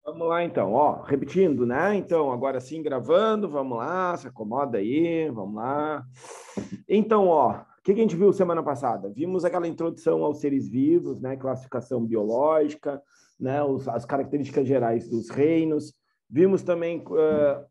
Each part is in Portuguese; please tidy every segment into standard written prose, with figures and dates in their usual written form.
Vamos lá, então, ó, repetindo, né? Então, agora sim, gravando, vamos lá, se acomoda aí, vamos lá. Então, ó, o que a gente viu semana passada? Vimos aquela introdução aos seres vivos, né? Classificação biológica, né? As características gerais dos reinos. Vimos também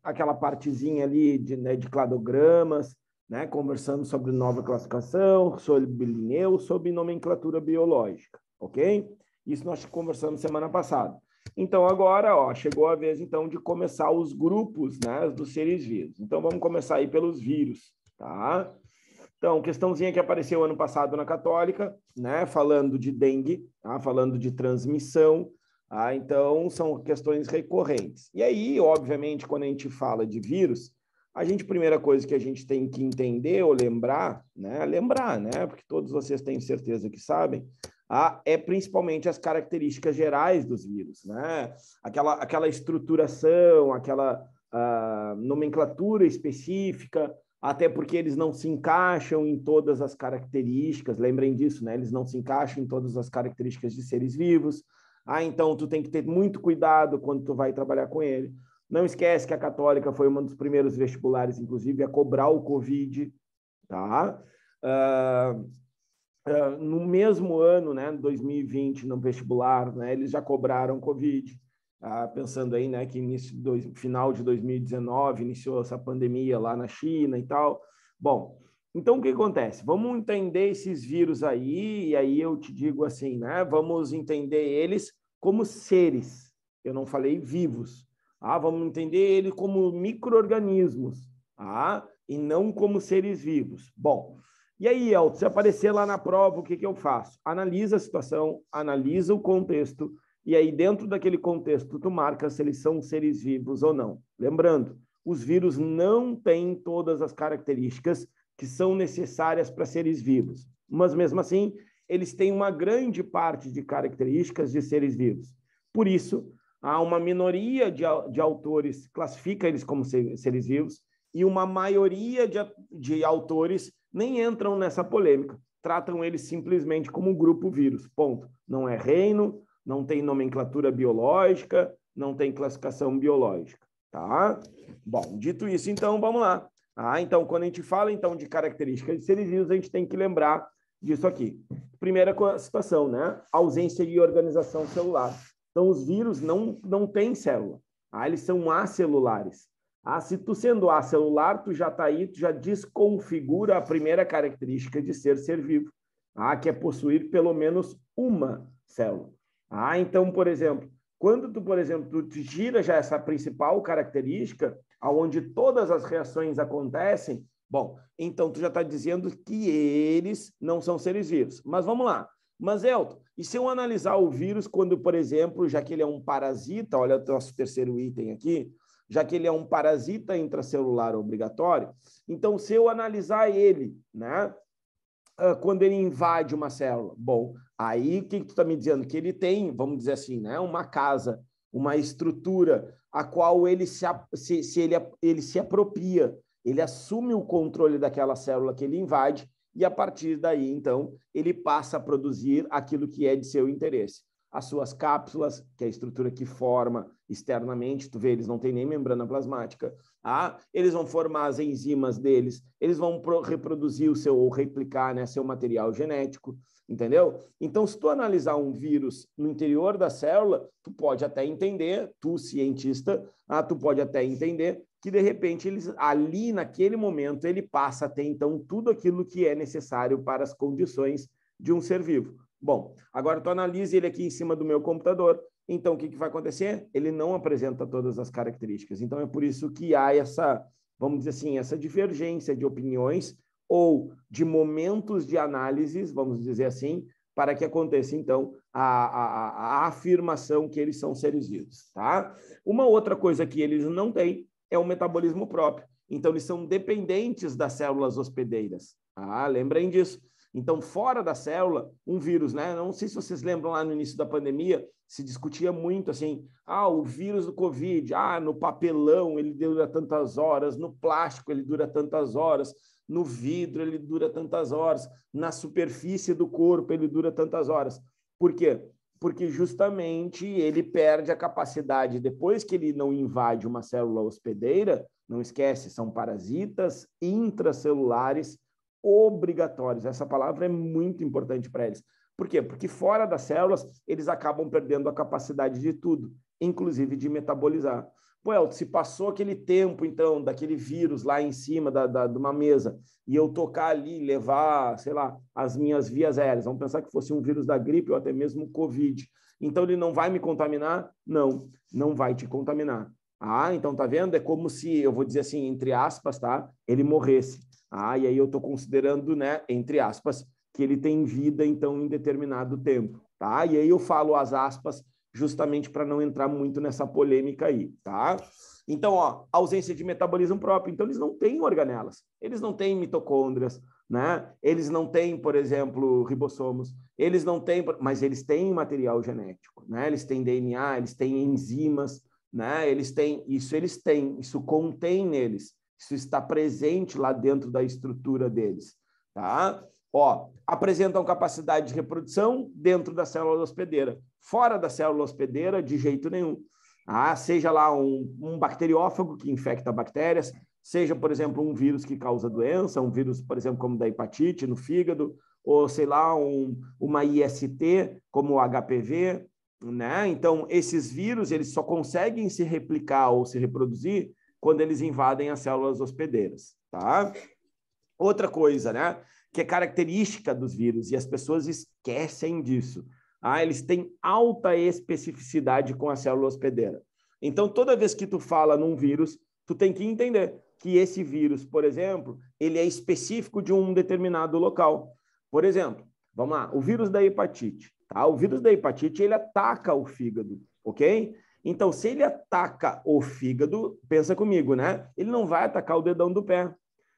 aquela partezinha ali de cladogramas, né? Conversando sobre nova classificação, sobre Linneu, sobre nomenclatura biológica, ok? Isso nós conversamos semana passada. Então, agora, ó, chegou a vez, então, de começar os grupos, né, dos seres vivos. Então, vamos começar aí pelos vírus, tá? Então, questãozinha que apareceu ano passado na Católica, né, falando de dengue, tá? Falando de transmissão, tá? Então, são questões recorrentes. E aí, obviamente, quando a gente fala de vírus, primeira coisa que a gente tem que entender ou lembrar, né, porque todos vocês têm certeza que sabem, é principalmente as características gerais dos vírus, né? Aquela estruturação, aquela nomenclatura específica, até porque eles não se encaixam em todas as características, lembrem disso, né? Eles não se encaixam em todas as características de seres vivos. Então tu tem que ter muito cuidado quando tu vai trabalhar com ele. Não esquece que a Católica foi um dos primeiros vestibulares, inclusive, a cobrar o COVID, tá? No mesmo ano, né, 2020, no vestibular, né, eles já cobraram Covid, pensando aí, né, que final de 2019 iniciou essa pandemia lá na China e tal. Bom, então o que acontece? Vamos entender esses vírus aí, e aí eu te digo assim, né, vamos entender eles como seres, eu não falei vivos, vamos entender eles como micro-organismos, e não como seres vivos. Bom, e aí, Elton, se aparecer lá na prova, o que eu faço? Analisa a situação, analisa o contexto, e aí dentro daquele contexto tu marca se eles são seres vivos ou não. Lembrando, os vírus não têm todas as características que são necessárias para seres vivos, mas mesmo assim, eles têm uma grande parte de características de seres vivos. Por isso, há uma minoria de autores classifica eles como seres vivos, e uma maioria de autores nem entram nessa polêmica. Tratam eles simplesmente como grupo vírus. Ponto. Não é reino, não tem nomenclatura biológica, não tem classificação biológica. Tá? Bom, dito isso, então, vamos lá. Então, quando a gente fala então de características de seres vivos, a gente tem que lembrar disso aqui. Primeira situação, né? Ausência de organização celular. Então, os vírus não têm célula. Eles são acelulares. Se tu sendo acelular, tu já está aí, tu já desconfigura a primeira característica de ser vivo, que é possuir pelo menos uma célula. Então, por exemplo, quando tu tira já essa principal característica, aonde todas as reações acontecem, bom, então tu já está dizendo que eles não são seres vivos. Mas vamos lá. Mas, Elton, e se eu analisar o vírus quando, por exemplo, já que ele é um parasita, olha o nosso terceiro item aqui, já que ele é um parasita intracelular obrigatório, então, se eu analisar ele, né, quando ele invade uma célula, bom, aí o que tu está me dizendo? Que ele tem, vamos dizer assim, né, uma casa, uma estrutura, a qual ele ele se apropria, ele assume o controle daquela célula que ele invade, e a partir daí, então, ele passa a produzir aquilo que é de seu interesse. As suas cápsulas, que é a estrutura que forma externamente, tu vê, eles não têm nem membrana plasmática, eles vão formar as enzimas deles, eles vão reproduzir o seu, ou replicar, né, seu material genético, entendeu? Então, se tu analisar um vírus no interior da célula, tu pode até entender, tu cientista, tu pode até entender que, de repente, eles, ali naquele momento, ele passa a ter, então, tudo aquilo que é necessário para as condições de um ser vivo. Bom, agora tu analisa ele aqui em cima do meu computador, então o que vai acontecer? Ele não apresenta todas as características. Então é por isso que há essa, vamos dizer assim, essa divergência de opiniões ou de momentos de análises, vamos dizer assim, para que aconteça, então, a afirmação que eles são seres vivos, tá? Uma outra coisa que eles não têm é o metabolismo próprio. Então, eles são dependentes das células hospedeiras. Lembrem disso. Então, fora da célula, um vírus, né? Não sei se vocês lembram lá no início da pandemia, se discutia muito assim, o vírus do Covid, no papelão ele dura tantas horas, no plástico ele dura tantas horas, no vidro ele dura tantas horas, na superfície do corpo ele dura tantas horas. Por quê? Porque justamente ele perde a capacidade, depois que ele não invade uma célula hospedeira, não esquece, são parasitas intracelulares obrigatórios. Essa palavra é muito importante para eles. Por quê? Porque fora das células, eles acabam perdendo a capacidade de tudo, inclusive de metabolizar. Pô, Elton, se passou aquele tempo, então, daquele vírus lá em cima de uma mesa, e eu tocar ali, levar, sei lá, as minhas vias aéreas, vamos pensar que fosse um vírus da gripe ou até mesmo o Covid. Então, ele não vai me contaminar? Não, não vai te contaminar. Ah, então tá vendo? É como se, eu vou dizer assim, entre aspas, tá? Ele morresse. Ah, e aí eu estou considerando, né, entre aspas, que ele tem vida, então, em determinado tempo, tá? E aí eu falo as aspas justamente para não entrar muito nessa polêmica aí, tá? Então, ó, ausência de metabolismo próprio. Então, eles não têm organelas, eles não têm mitocôndrias, né? Eles não têm, por exemplo, ribossomos, eles não têm, mas eles têm material genético, né? Eles têm DNA, eles têm enzimas, né? Isso contém neles, isso está presente lá dentro da estrutura deles, tá? Ó, apresentam capacidade de reprodução dentro da célula hospedeira. Fora da célula hospedeira, de jeito nenhum. Ah, seja lá um bacteriófago que infecta bactérias, seja, por exemplo, um vírus que causa doença, um vírus, por exemplo, como da hepatite no fígado, ou, sei lá, uma IST, como o HPV, né? Então, esses vírus, eles só conseguem se replicar ou se reproduzir quando eles invadem as células hospedeiras, tá? Outra coisa, né? Que é característica dos vírus, e as pessoas esquecem disso. Ah, eles têm alta especificidade com a célula hospedeira. Então, toda vez que tu fala num vírus, tu tem que entender que esse vírus, por exemplo, ele é específico de um determinado local. Por exemplo, vamos lá, o vírus da hepatite. Tá? O vírus da hepatite, ele ataca o fígado, ok? Então, se ele ataca o fígado, pensa comigo, né? Ele não vai atacar o dedão do pé,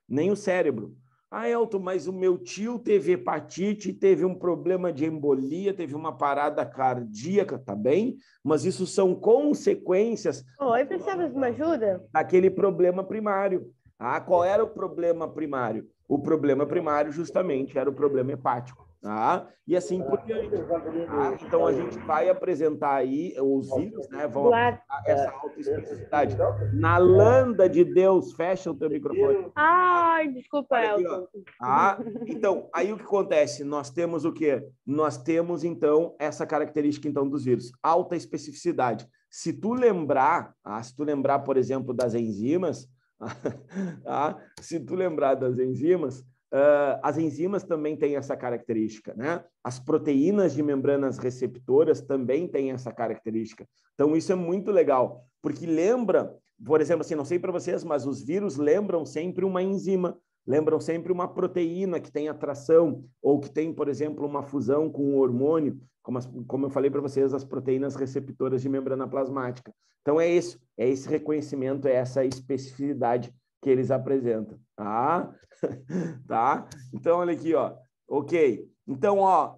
nem o cérebro. Ah, Elton, mas o meu tio teve hepatite, teve um problema de embolia, teve uma parada cardíaca, tá bem? Mas isso são consequências. Oi, precisava de uma ajuda? Daquele problema primário. Ah, qual era o problema primário? O problema primário, justamente, era o problema hepático. Tá? E assim por diante. Tá? Então, a gente vai apresentar aí, os vírus, né, vão apresentar essa autoespecificidade. Na landa de Deus, fecha o teu microfone. Ai, desculpa, Olha aqui, Elton. Então, aí o que acontece? Nós temos o quê? Nós temos, então, essa característica, então, dos vírus. Alta especificidade. Se tu lembrar, por exemplo, das enzimas, se tu lembrar das enzimas, as enzimas também têm essa característica, né? As proteínas de membranas receptoras também têm essa característica. Então, isso é muito legal, porque lembra, por exemplo, assim, não sei para vocês, mas os vírus lembram sempre uma enzima, lembram sempre uma proteína que tem atração, ou que tem, por exemplo, uma fusão com um hormônio, como eu falei para vocês, as proteínas receptoras de membrana plasmática. Então, é esse reconhecimento, é essa especificidade que eles apresentam, tá? Tá? Então, olha aqui, ó. Ok. Então, ó,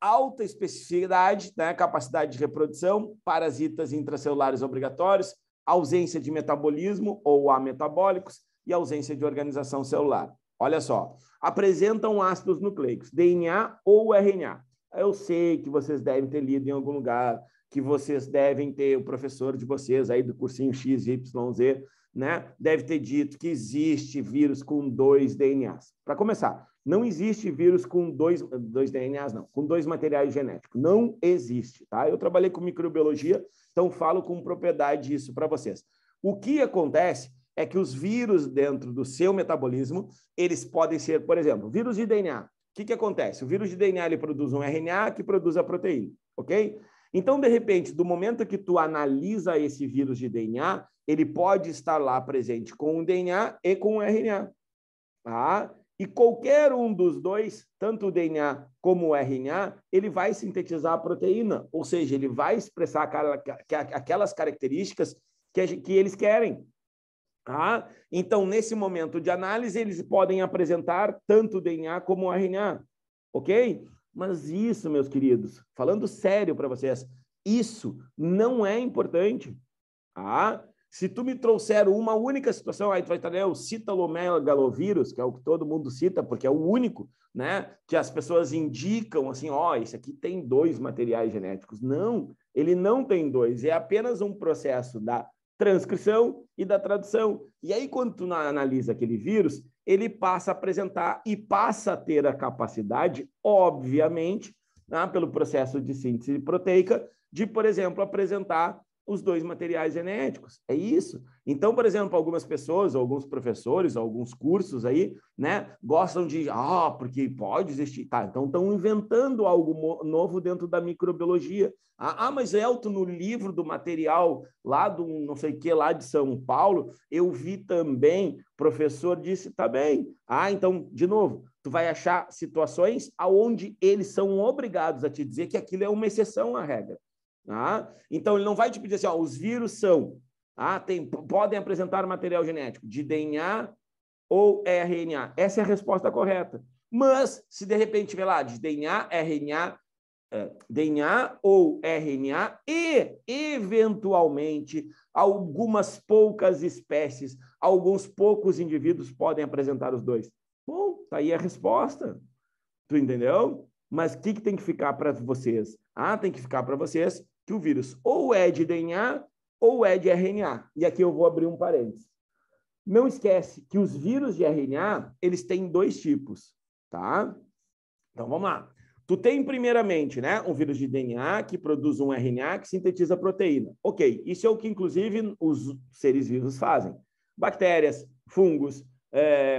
alta especificidade, né? Capacidade de reprodução, parasitas intracelulares obrigatórios, ausência de metabolismo ou ametabólicos e ausência de organização celular. Olha só, apresentam ácidos nucleicos, DNA ou RNA. Eu sei que vocês devem ter lido em algum lugar, que vocês devem ter, o professor de vocês aí do cursinho XYZ, né, deve ter dito que existe vírus com 2 DNAs. Para começar, não existe vírus com dois DNAs, não, com 2 materiais genéticos. Não existe, tá? Eu trabalhei com microbiologia, então falo com propriedade isso para vocês. O que acontece é que os vírus dentro do seu metabolismo, eles podem ser, por exemplo, vírus de DNA. O que acontece? O vírus de DNA ele produz um RNA que produz a proteína, ok? Então, de repente, do momento que tu analisa esse vírus de DNA, ele pode estar lá presente com o DNA e com o RNA. Tá? E qualquer um dos dois, tanto o DNA como o RNA, ele vai sintetizar a proteína, ou seja, ele vai expressar aquelas características que eles querem. Tá? Então, nesse momento de análise, eles podem apresentar tanto o DNA como o RNA, ok? Mas isso, meus queridos, falando sério para vocês, isso não é importante. Tá? Se tu me trouxer uma única situação, aí tu vai trazer o citalomegalovírus, que é o que todo mundo cita, porque é o único, né, que as pessoas indicam assim, ó, esse aqui tem 2 materiais genéticos. Não, ele não tem 2, é apenas um processo da transcrição e da tradução. E aí, quando tu analisa aquele vírus, ele passa a apresentar e passa a ter a capacidade, obviamente, né, pelo processo de síntese proteica, de, por exemplo, apresentar os 2 materiais genéticos. É isso. Então, por exemplo, algumas pessoas, alguns professores, alguns cursos aí, né, gostam de, porque pode existir. Tá, então estão inventando algo novo dentro da microbiologia. Mas Elton, no livro do material lá do não sei o que, lá de São Paulo, eu vi também, professor disse, tá bem. Então, de novo, tu vai achar situações onde eles são obrigados a te dizer que aquilo é uma exceção à regra. Então, ele não vai te pedir assim, os vírus são, podem apresentar material genético de DNA ou RNA. Essa é a resposta correta. Mas, se de repente tiver lá de DNA, RNA, DNA ou RNA e, eventualmente, algumas poucas espécies, alguns poucos indivíduos podem apresentar os 2. Bom, tá aí a resposta. Tu entendeu? Mas o que tem que ficar para vocês? Tem que ficar para vocês que o vírus ou é de DNA ou é de RNA. E aqui eu vou abrir um parênteses. Não esquece que os vírus de RNA, eles têm 2 tipos, tá? Então, vamos lá. Tu tem, primeiramente, né, um vírus de DNA que produz um RNA que sintetiza proteína. Ok, isso é o que, inclusive, os seres vivos fazem. Bactérias, fungos,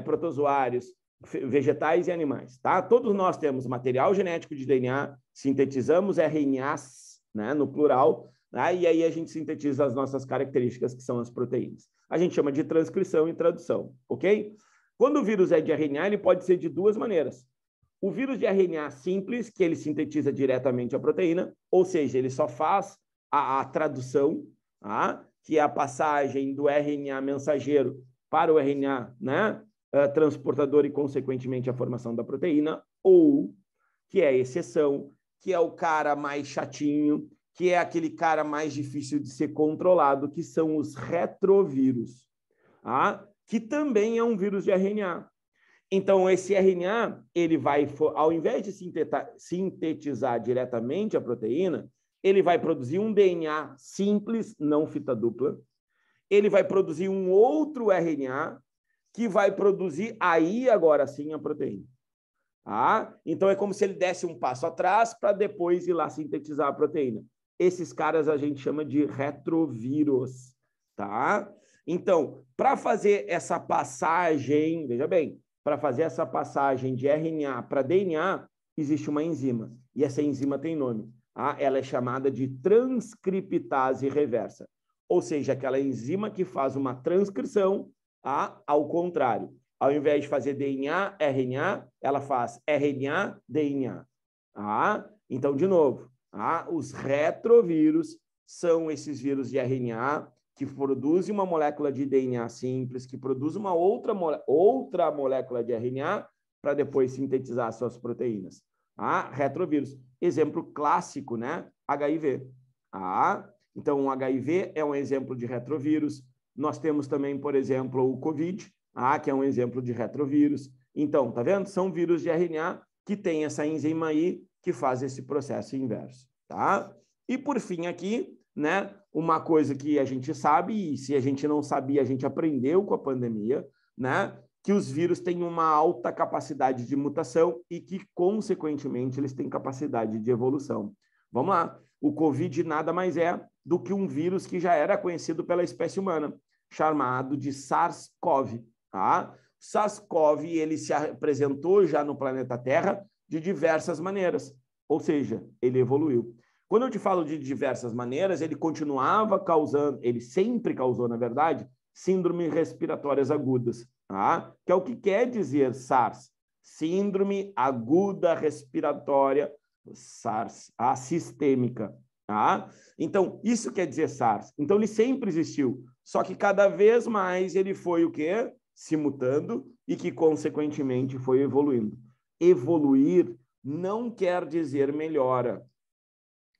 protozoários, vegetais e animais, tá? Todos nós temos material genético de DNA, sintetizamos RNAs, né, no plural, né, e aí a gente sintetiza as nossas características, que são as proteínas. A gente chama de transcrição e tradução, ok? Quando o vírus é de RNA, ele pode ser de 2 maneiras. O vírus de RNA simples, que ele sintetiza diretamente a proteína, ou seja, ele só faz a tradução, que é a passagem do RNA mensageiro para o RNA, né, transportador e, consequentemente, a formação da proteína, ou, que é a exceção, que é o cara mais chatinho, que é aquele cara mais difícil de ser controlado, que são os retrovírus, que também é um vírus de RNA. Então, esse RNA, ele vai, ao invés de sintetizar diretamente a proteína, ele vai produzir um DNA simples, não fita dupla, ele vai produzir um outro RNA, que vai produzir aí, agora sim, a proteína. Então, é como se ele desse um passo atrás para depois ir lá sintetizar a proteína. Esses caras a gente chama de retrovírus, tá? Então, para fazer essa passagem, veja bem, para fazer essa passagem de RNA para DNA, existe uma enzima. E essa enzima tem nome. Ela é chamada de transcriptase reversa. Ou seja, aquela enzima que faz uma transcrição ao contrário. Ao invés de fazer DNA, RNA, ela faz RNA, DNA. Então, de novo, os retrovírus são esses vírus de RNA que produzem uma molécula de DNA simples, que produz uma outra molécula de RNA para depois sintetizar suas proteínas. Retrovírus. Exemplo clássico, né? HIV. Então, o HIV é um exemplo de retrovírus. Nós temos também, por exemplo, o COVID, que é um exemplo de retrovírus. Então, tá vendo? São vírus de RNA que tem essa enzima aí que faz esse processo inverso, tá? E por fim aqui, né, uma coisa que a gente sabe, e se a gente não sabia, a gente aprendeu com a pandemia, né, que os vírus têm uma alta capacidade de mutação e que, consequentemente, eles têm capacidade de evolução. Vamos lá. O COVID nada mais é do que um vírus que já era conhecido pela espécie humana, chamado de SARS-CoV. SARS-CoV, ele se apresentou já no planeta Terra de diversas maneiras, ou seja, ele evoluiu. Quando eu te falo de diversas maneiras, ele continuava causando, ele sempre causou, na verdade, síndromes respiratórias agudas, que é o que quer dizer SARS, síndrome aguda respiratória SARS, sistêmica. Então, isso quer dizer SARS. Então, ele sempre existiu, só que cada vez mais ele foi o quê? Se mutando e que, consequentemente, foi evoluindo. Evoluir não quer dizer melhora.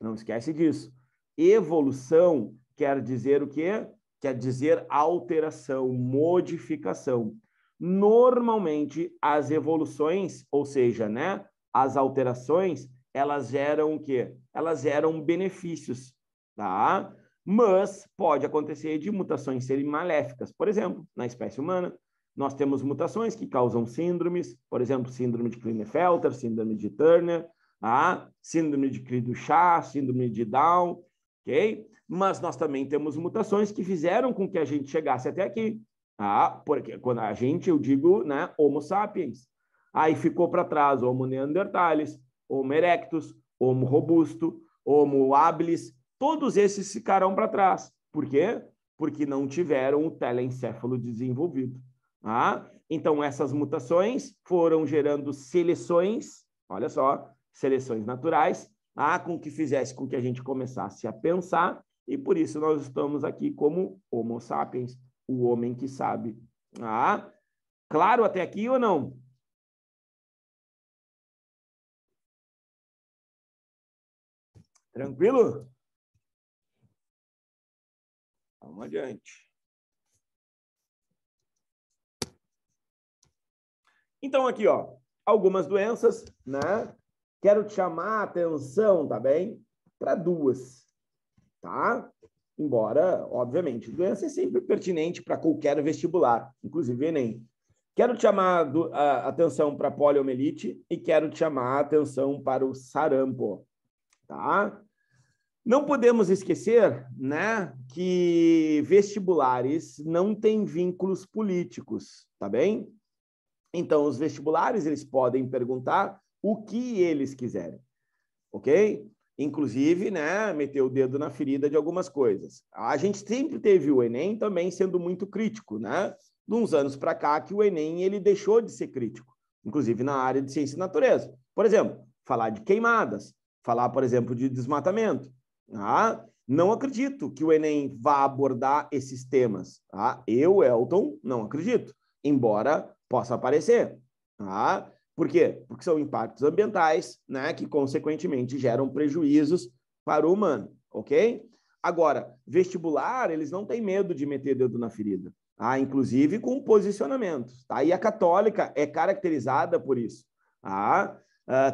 Não esquece disso. Evolução quer dizer o quê? quer dizer alteração, modificação. Normalmente, as evoluções, ou seja, né, as alterações, elas geram o quê? Elas geram benefícios, tá? Mas pode acontecer de mutações serem maléficas. Por exemplo, na espécie humana, nós temos mutações que causam síndromes, por exemplo, síndrome de Klinefelter, síndrome de Turner, síndrome de Cri-du-Chat, síndrome de Down, ok? Mas nós também temos mutações que fizeram com que a gente chegasse até aqui. Porque quando a gente, eu digo, né, Homo sapiens. Aí ficou para trás Homo neanderthalis, Homo erectus, Homo robusto, Homo habilis, todos esses ficaram para trás. Por quê? Porque não tiveram o telencéfalo desenvolvido. Então, essas mutações foram gerando seleções, olha só, seleções naturais, com que fizesse com que a gente começasse a pensar, e por isso nós estamos aqui como Homo sapiens, o homem que sabe. Claro até aqui ou não? Tranquilo? Vamos adiante. Então, aqui, ó, algumas doenças, né? Quero te chamar a atenção, tá bem? Para duas, tá? Embora, obviamente, doença é sempre pertinente para qualquer vestibular, inclusive Enem. Quero te chamar a atenção para a poliomielite e quero te chamar a atenção para o sarampo, tá? Não podemos esquecer, né, que vestibulares não têm vínculos políticos, tá bem? Então, os vestibulares, eles podem perguntar o que eles quiserem, ok? Inclusive, né, meter o dedo na ferida de algumas coisas. A gente sempre teve o Enem também sendo muito crítico, né? De uns anos para cá que o Enem ele deixou de ser crítico, inclusive na área de ciência e natureza. Por exemplo, falar de queimadas, falar, por exemplo, de desmatamento. Não acredito que o Enem vá abordar esses temas. Eu, Elton, não acredito, embora possa aparecer. Por quê? Porque são impactos ambientais, né, que, consequentemente, geram prejuízos para o humano, ok? Agora, vestibular, eles não têm medo de meter dedo na ferida, inclusive com posicionamentos. E a católica é caracterizada por isso.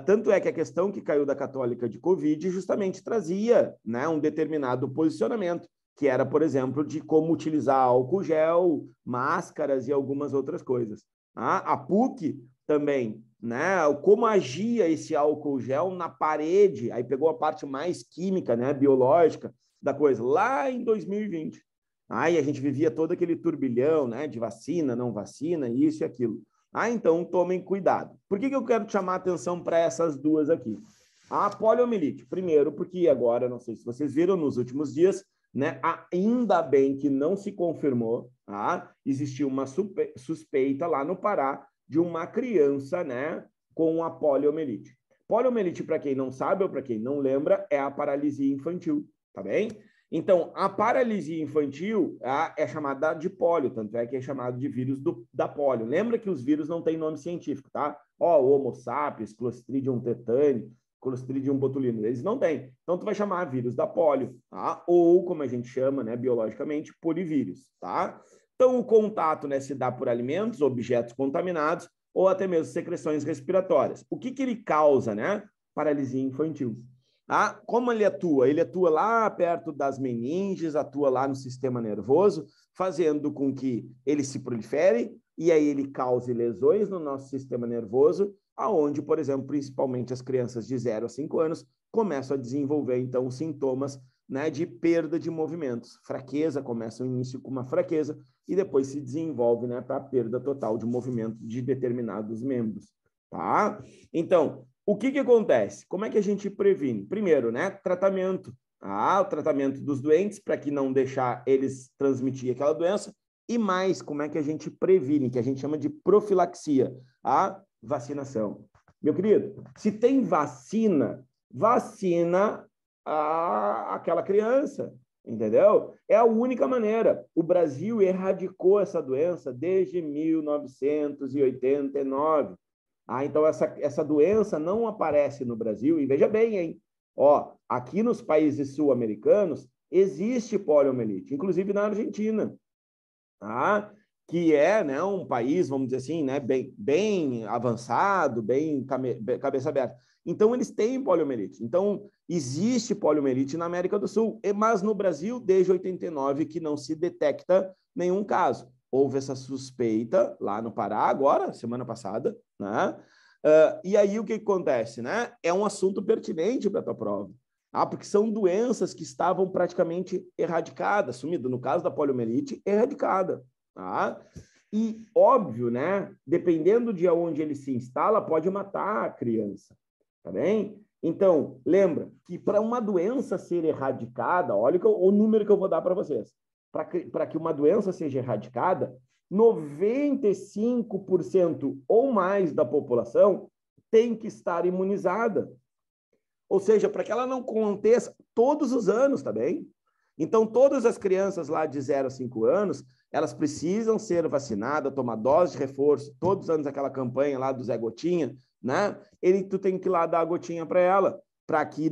Tanto é que a questão que caiu da católica de Covid justamente trazia, né, um determinado posicionamento, que era, por exemplo, de como utilizar álcool gel, máscaras e algumas outras coisas. A PUC também, né, como agia esse álcool gel na parede, aí pegou a parte mais química, né, biológica da coisa, lá em 2020. E a gente vivia todo aquele turbilhão, né, de vacina, não vacina, isso e aquilo. Então tomem cuidado. Por que eu quero chamar a atenção para essas duas aqui? A poliomielite, primeiro, porque agora, não sei se vocês viram nos últimos dias, né, ainda bem que não se confirmou, existiu uma suspeita lá no Pará de uma criança, né, com a poliomielite. Poliomielite, para quem não sabe ou para quem não lembra, é a paralisia infantil, tá bem? Então, a paralisia infantil é chamada de polio, tanto é que é chamado de vírus da polio. Lembra que os vírus não têm nome científico, tá? Homo sapiens, Clostridium tetani, Clostridium botulinum, eles não têm. Então, tu vai chamar vírus da polio, tá? Ou, como a gente chama, né, biologicamente, polivírus, tá? Então, o contato, né, se dá por alimentos, objetos contaminados, ou até mesmo secreções respiratórias. O que ele causa, né? Paralisia infantil. Como ele atua? Ele atua lá perto das meninges, atua lá no sistema nervoso, fazendo com que ele se prolifere e aí ele cause lesões no nosso sistema nervoso, aonde, por exemplo, principalmente as crianças de 0 a 5 anos começam a desenvolver, então, sintomas, né, de perda de movimentos. Fraqueza, começa o início com uma fraqueza e depois se desenvolve, né, para a perda total de movimento de determinados membros, tá? Então, o que acontece? Como é que a gente previne? Primeiro, né, tratamento. O tratamento dos doentes para que não deixar eles transmitir aquela doença. E mais, como é que a gente previne, que a gente chama de profilaxia, a vacinação. Meu querido, se tem vacina, vacina aquela criança, entendeu? É a única maneira. O Brasil erradicou essa doença desde 1989. Então, essa doença não aparece no Brasil, e veja bem, hein? Aqui nos países sul-americanos, existe poliomielite, inclusive na Argentina, tá? Que é, né, um país, vamos dizer assim, né, bem avançado, bem cabeça aberta. Então, eles têm poliomielite. Então, existe poliomielite na América do Sul, mas no Brasil, desde 89, que não se detecta nenhum caso. Houve essa suspeita lá no Pará, agora, semana passada, né? E aí, o que acontece, né? É um assunto pertinente para a tua prova. Porque são doenças que estavam praticamente erradicadas, sumidas. No caso da poliomielite, erradicada. Tá? E, óbvio, né? Dependendo de onde ele se instala, pode matar a criança. Tá bem? Então, lembra que para uma doença ser erradicada, olha o número que eu vou dar para vocês. Para que uma doença seja erradicada, 95% ou mais da população tem que estar imunizada. Ou seja, para que ela não aconteça todos os anos, tá bem? Então, todas as crianças lá de 0 a 5 anos, elas precisam ser vacinadas, tomar dose de reforço, todos os anos aquela campanha lá do Zé Gotinha, né? Tu tem que ir lá dar a gotinha para ela, para que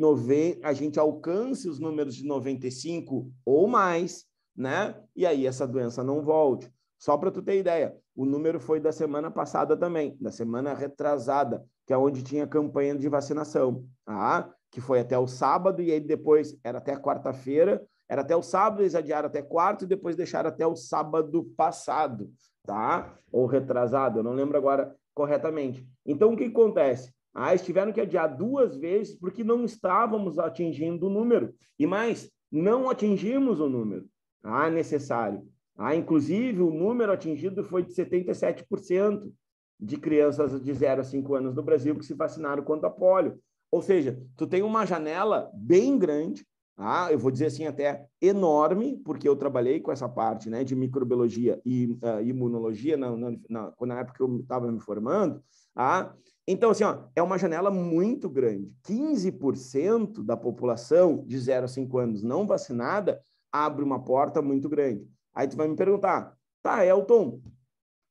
a gente alcance os números de 95 ou mais, né? E aí essa doença não volte. Só para tu ter ideia, o número foi da semana passada também, da semana retrasada, que é onde tinha campanha de vacinação, tá? Que foi até o sábado, e aí depois era até quarta-feira, era até o sábado, eles adiaram até quarto, e depois deixaram até o sábado passado, tá? Ou retrasado, eu não lembro agora corretamente. Então, o que acontece? Eles tiveram que adiar 2 vezes, porque não estávamos atingindo o número. E mais, não atingimos o número necessário. Inclusive, o número atingido foi de 77% de crianças de 0 a 5 anos no Brasil que se vacinaram contra a polio. Ou seja, tu tem uma janela bem grande, eu vou dizer assim até enorme, porque eu trabalhei com essa parte, né, de microbiologia e imunologia na época que eu estava me formando. Então, assim, é uma janela muito grande. 15% da população de 0 a 5 anos não vacinada abre uma porta muito grande. Aí tu vai me perguntar, tá, Elton,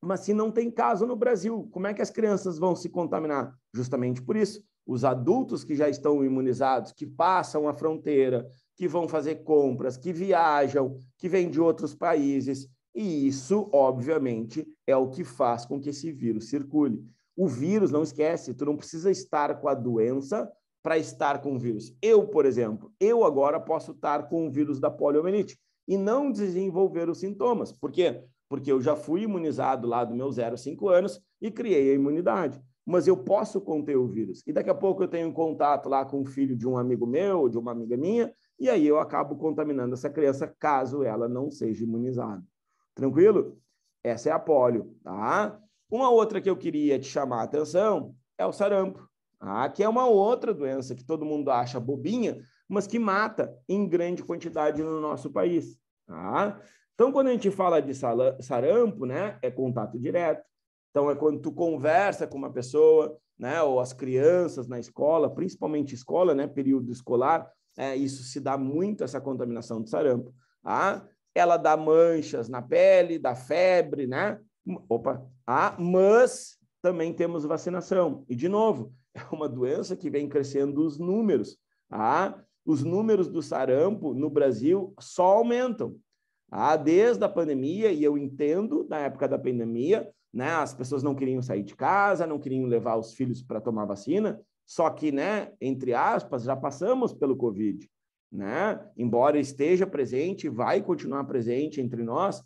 mas se não tem caso no Brasil, como é que as crianças vão se contaminar? Justamente por isso. Os adultos que já estão imunizados, que passam a fronteira, que vão fazer compras, que viajam, que vêm de outros países. E isso, obviamente, é o que faz com que esse vírus circule. O vírus, não esquece, tu não precisa estar com a doença para estar com o vírus. Eu, por exemplo, agora posso estar com o vírus da poliomielite e não desenvolver os sintomas. Por quê? Porque eu já fui imunizado lá do meu 0 a 5 anos e criei a imunidade. Mas eu posso conter o vírus. E daqui a pouco eu tenho contato lá com o filho de um amigo meu, ou de uma amiga minha, e aí eu acabo contaminando essa criança caso ela não seja imunizada. Tranquilo? Essa é a polio, tá? Uma outra que eu queria te chamar a atenção é o sarampo, que é uma outra doença que todo mundo acha bobinha, mas que mata em grande quantidade no nosso país, tá? Então, quando a gente fala de sarampo, né, é contato direto. Então, é quando tu conversa com uma pessoa, né, ou as crianças na escola, principalmente escola, né, período escolar, isso se dá muito, essa contaminação de sarampo. Ela dá manchas na pele, dá febre, né? Mas também temos vacinação. E, de novo, é uma doença que vem crescendo os números. Os números do sarampo no Brasil só aumentam. Desde a pandemia, e eu entendo, na época da pandemia, né, as pessoas não queriam sair de casa, não queriam levar os filhos para tomar vacina, só que, né, entre aspas, já passamos pelo Covid, né? Embora esteja presente, vai continuar presente entre nós,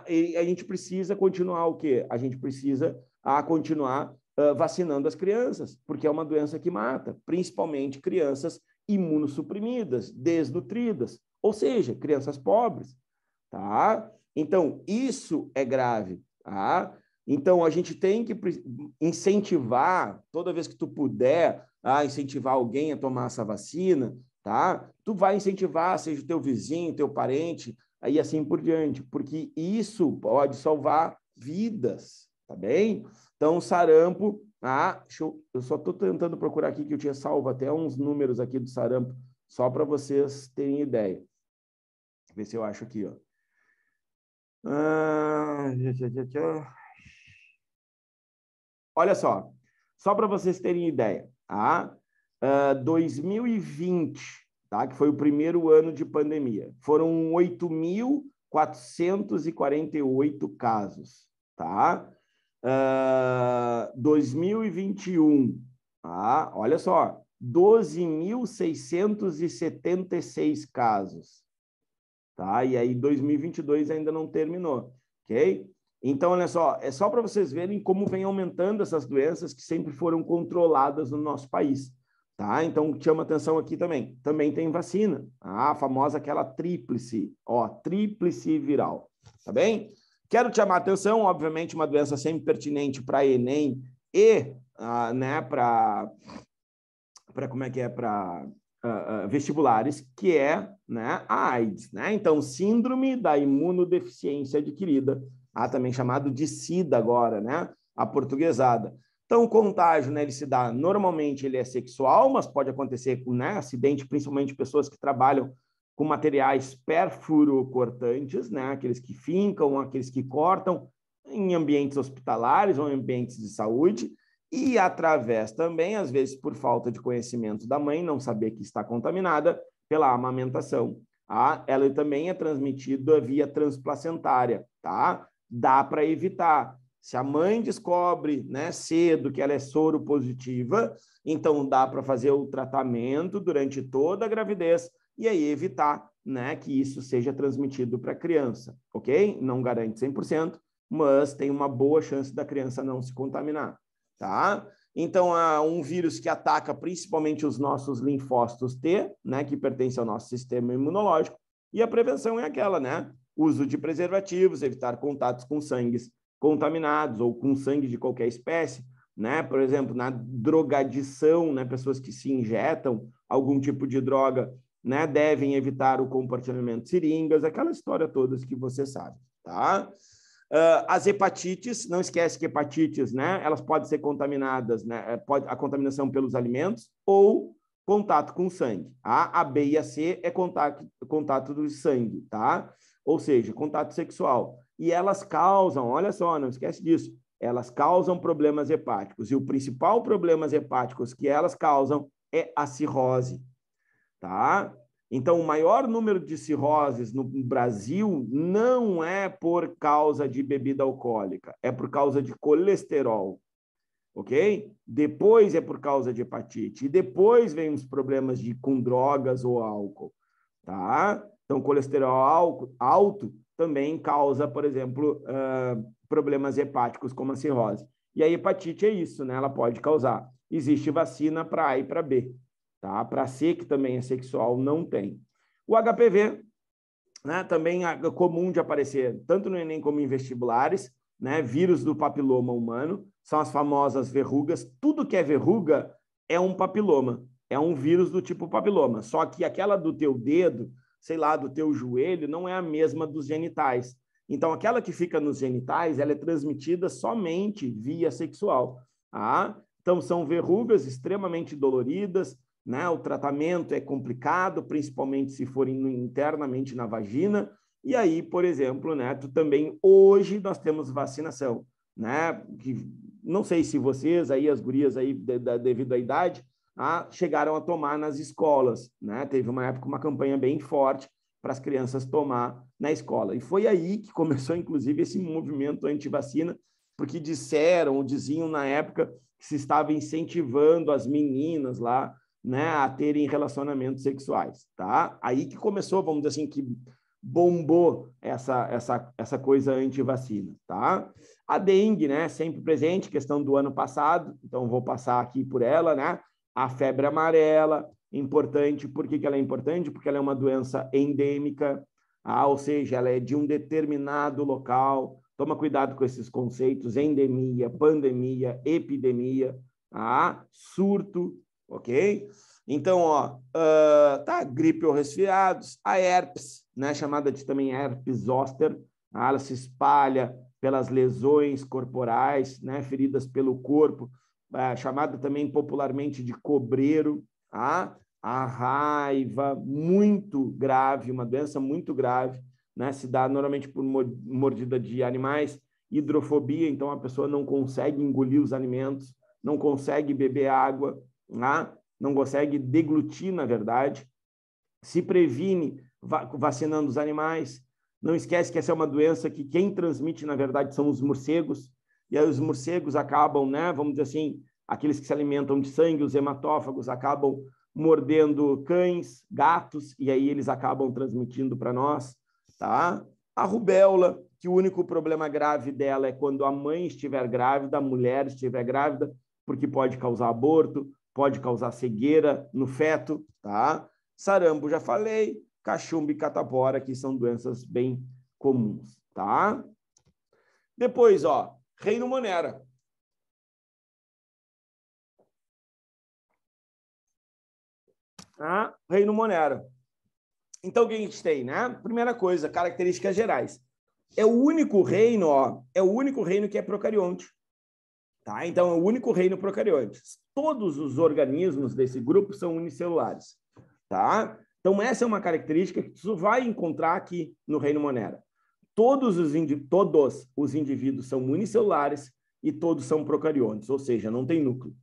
e a gente precisa continuar o quê? A gente precisa continuar vacinando as crianças, porque é uma doença que mata, principalmente crianças imunossuprimidas, desnutridas, ou seja, crianças pobres. Tá? Então, isso é grave, tá? Então, a gente tem que incentivar, toda vez que tu puder, incentivar alguém a tomar essa vacina, tá? Tu vai incentivar, seja o teu vizinho, teu parente, e assim por diante, porque isso pode salvar vidas, tá bem? Então, sarampo, eu só estou tentando procurar aqui, que eu tinha salvo até uns números aqui do sarampo, só para vocês terem ideia. Deixa eu ver se eu acho aqui, ó. Olha só para vocês terem ideia, 2020 tá? Que foi o primeiro ano de pandemia. Foram 8.448 casos, tá? 2021, tá? Olha só, 12.676 casos, tá? E aí 2022 ainda não terminou, ok? Então, olha só, é só para vocês verem como vem aumentando essas doenças que sempre foram controladas no nosso país, tá? Então, chama atenção aqui também. Também tem vacina, a famosa aquela tríplice, ó, tríplice viral, tá bem? Quero te chamar a atenção, obviamente, uma doença sempre pertinente para Enem e, né, para como é que é, para vestibulares, que é, né, a AIDS, né? Então, síndrome da imunodeficiência adquirida, também chamado de SIDA agora, né? Aportuguesada. Então, o contágio, né, ele se dá, normalmente ele é sexual, mas pode acontecer com, né, acidente, principalmente pessoas que trabalham com materiais perfurocortantes, né, aqueles que fincam, aqueles que cortam, em ambientes hospitalares ou em ambientes de saúde, e através também, às vezes, por falta de conhecimento da mãe, não saber que está contaminada, pela amamentação. Ela também é transmitida via transplacentária, tá? Dá para evitar. Se a mãe descobre, né, cedo que ela é soro positiva, então dá para fazer o tratamento durante toda a gravidez e aí evitar, né, que isso seja transmitido para a criança, ok? Não garante 100%, mas tem uma boa chance da criança não se contaminar, tá? Então, há um vírus que ataca principalmente os nossos linfócitos T, né, que pertence ao nosso sistema imunológico, e a prevenção é aquela, né? Uso de preservativos, evitar contatos com sangues contaminados ou com sangue de qualquer espécie, né? Por exemplo, na drogadição, né, pessoas que se injetam algum tipo de droga, né, devem evitar o compartilhamento de seringas, aquela história toda que você sabe, tá? As hepatites, não esquece que hepatites, né, elas podem ser contaminadas, né, a contaminação pelos alimentos ou contato com sangue. A B e a C é contato do sangue, tá? Ou seja, contato sexual. E elas causam, olha só, não esquece disso, elas causam problemas hepáticos. E o principal problema hepáticos que elas causam é a cirrose, tá? Então, o maior número de cirroses no Brasil não é por causa de bebida alcoólica, é por causa de colesterol, ok? Depois é por causa de hepatite, e depois vem os problemas com drogas ou álcool, tá? Então, colesterol alto também causa, por exemplo, problemas hepáticos como a cirrose. E a hepatite é isso, né? Ela pode causar. Existe vacina para A e para B. Tá? Para C, que também é sexual, não tem. O HPV, né, também é comum de aparecer, tanto no Enem como em vestibulares, né, vírus do papiloma humano, são as famosas verrugas. Tudo que é verruga é um papiloma, é um vírus do tipo papiloma. Só que aquela do teu dedo, sei lá, do teu joelho, não é a mesma dos genitais. Então, aquela que fica nos genitais, ela é transmitida somente via sexual. Tá? Então, são verrugas extremamente doloridas, né? O tratamento é complicado, principalmente se for internamente na vagina. E aí, por exemplo, né, também hoje nós temos vacinação, né? Que não sei se vocês aí, as gurias aí, devido à idade, chegaram a tomar nas escolas, né? Teve uma época uma campanha bem forte para as crianças tomar na escola. E foi aí que começou, inclusive, esse movimento anti-vacina, porque diziam na época que se estava incentivando as meninas lá, né, a terem relacionamentos sexuais, tá? Aí que começou, vamos dizer assim, que bombou essa coisa anti-vacina, tá? A dengue, né, sempre presente, questão do ano passado, então vou passar aqui por ela, né? A febre amarela, importante, por que ela é importante? Porque ela é uma doença endêmica, ou seja, ela é de um determinado local. Toma cuidado com esses conceitos, endemia, pandemia, epidemia, surto, ok? Então, ó, gripe ou resfriados, a herpes, né, chamada de também herpes zoster, ela se espalha pelas lesões corporais, né, feridas pelo corpo, chamada também popularmente de cobreiro, a raiva, muito grave, uma doença muito grave, né, se dá normalmente por mordida de animais, hidrofobia, então a pessoa não consegue engolir os alimentos, não consegue beber água, não consegue deglutir, na verdade. se previne vacinando os animais. Não esquece que essa é uma doença que quem transmite, na verdade, são os morcegos. E aí os morcegos acabam, né, vamos dizer assim, aqueles que se alimentam de sangue, os hematófagos, acabam mordendo cães, gatos, e aí eles acabam transmitindo para nós, tá? A rubéola, que o único problema grave dela é quando a mãe estiver grávida, a mulher estiver grávida, porque pode causar aborto, pode causar cegueira no feto, tá? Sarampo, já falei, cachumba e catapora, que são doenças bem comuns, tá? Depois, ó, Reino Monera. Tá? Reino Monera. Então, o que a gente tem, né? Primeira coisa, características gerais. É o único reino, ó, é o único reino que é procarionte. Tá? Então, é o único reino procarionte. Todos os organismos desse grupo são unicelulares. Tá? Então, essa é uma característica que tu vai encontrar aqui no Reino Monera. Todos os indivíduos são unicelulares e todos são procariontes, ou seja, não tem núcleo.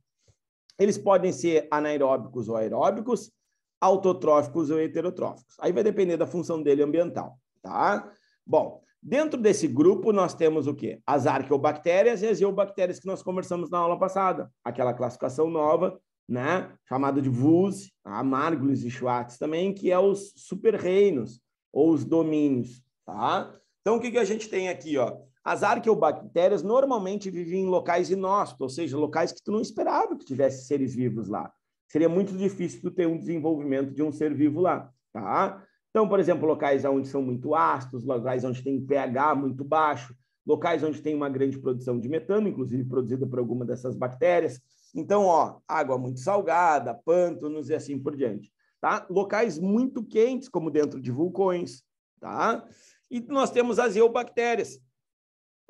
Eles podem ser anaeróbicos ou aeróbicos, autotróficos ou heterotróficos. Aí vai depender da função dele ambiental, tá? Bom, dentro desse grupo nós temos o quê? As arqueobactérias e as eubactérias que nós conversamos na aula passada. Aquela classificação nova, né? Chamada de VUS, a Margulis e Schwartz também, que é os superreinos ou os domínios, tá? Então, o que a gente tem aqui, ó? As arqueobactérias normalmente vivem em locais inóspitos, ou seja, locais que tu não esperava que tivesse seres vivos lá. Seria muito difícil tu ter um desenvolvimento de um ser vivo lá, tá? Então, por exemplo, locais onde são muito ácidos, locais onde tem pH muito baixo, locais onde tem uma grande produção de metano, inclusive produzida por alguma dessas bactérias. Então, ó, água muito salgada, pântanos e assim por diante, tá? Locais muito quentes, como dentro de vulcões, tá? E nós temos as eubactérias.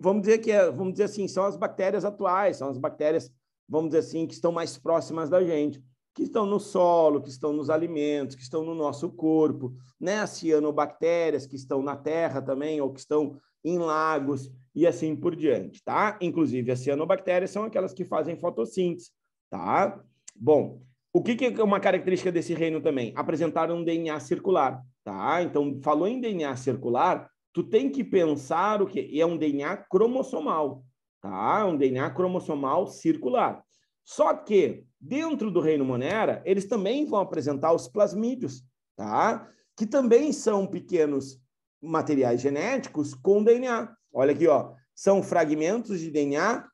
Vamos dizer assim, são as bactérias atuais, são as bactérias, vamos dizer assim, que estão mais próximas da gente, que estão no solo, que estão nos alimentos, que estão no nosso corpo, né? As cianobactérias, que estão na terra também, ou que estão em lagos, e assim por diante, tá? Inclusive, as cianobactérias são aquelas que fazem fotossíntese, tá? Bom, o que é uma característica desse reino também? Apresentar um DNA circular, tá? Então, falou em DNA circular, tu tem que pensar o quê? É um DNA cromossomal, tá? Um DNA cromossomal circular. Só que, dentro do reino Monera, eles também vão apresentar os plasmídios, tá? Que também são pequenos materiais genéticos com DNA. Olha aqui, ó. São fragmentos de DNA,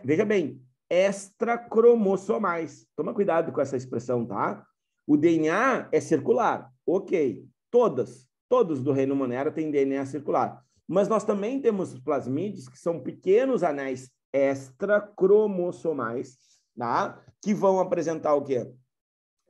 veja bem, extracromossomais. Toma cuidado com essa expressão, tá? O DNA é circular, ok. Todos do reino Monera têm DNA circular. Mas nós também temos os plasmídeos, que são pequenos anéis extracromossomais, tá? Que vão apresentar o quê?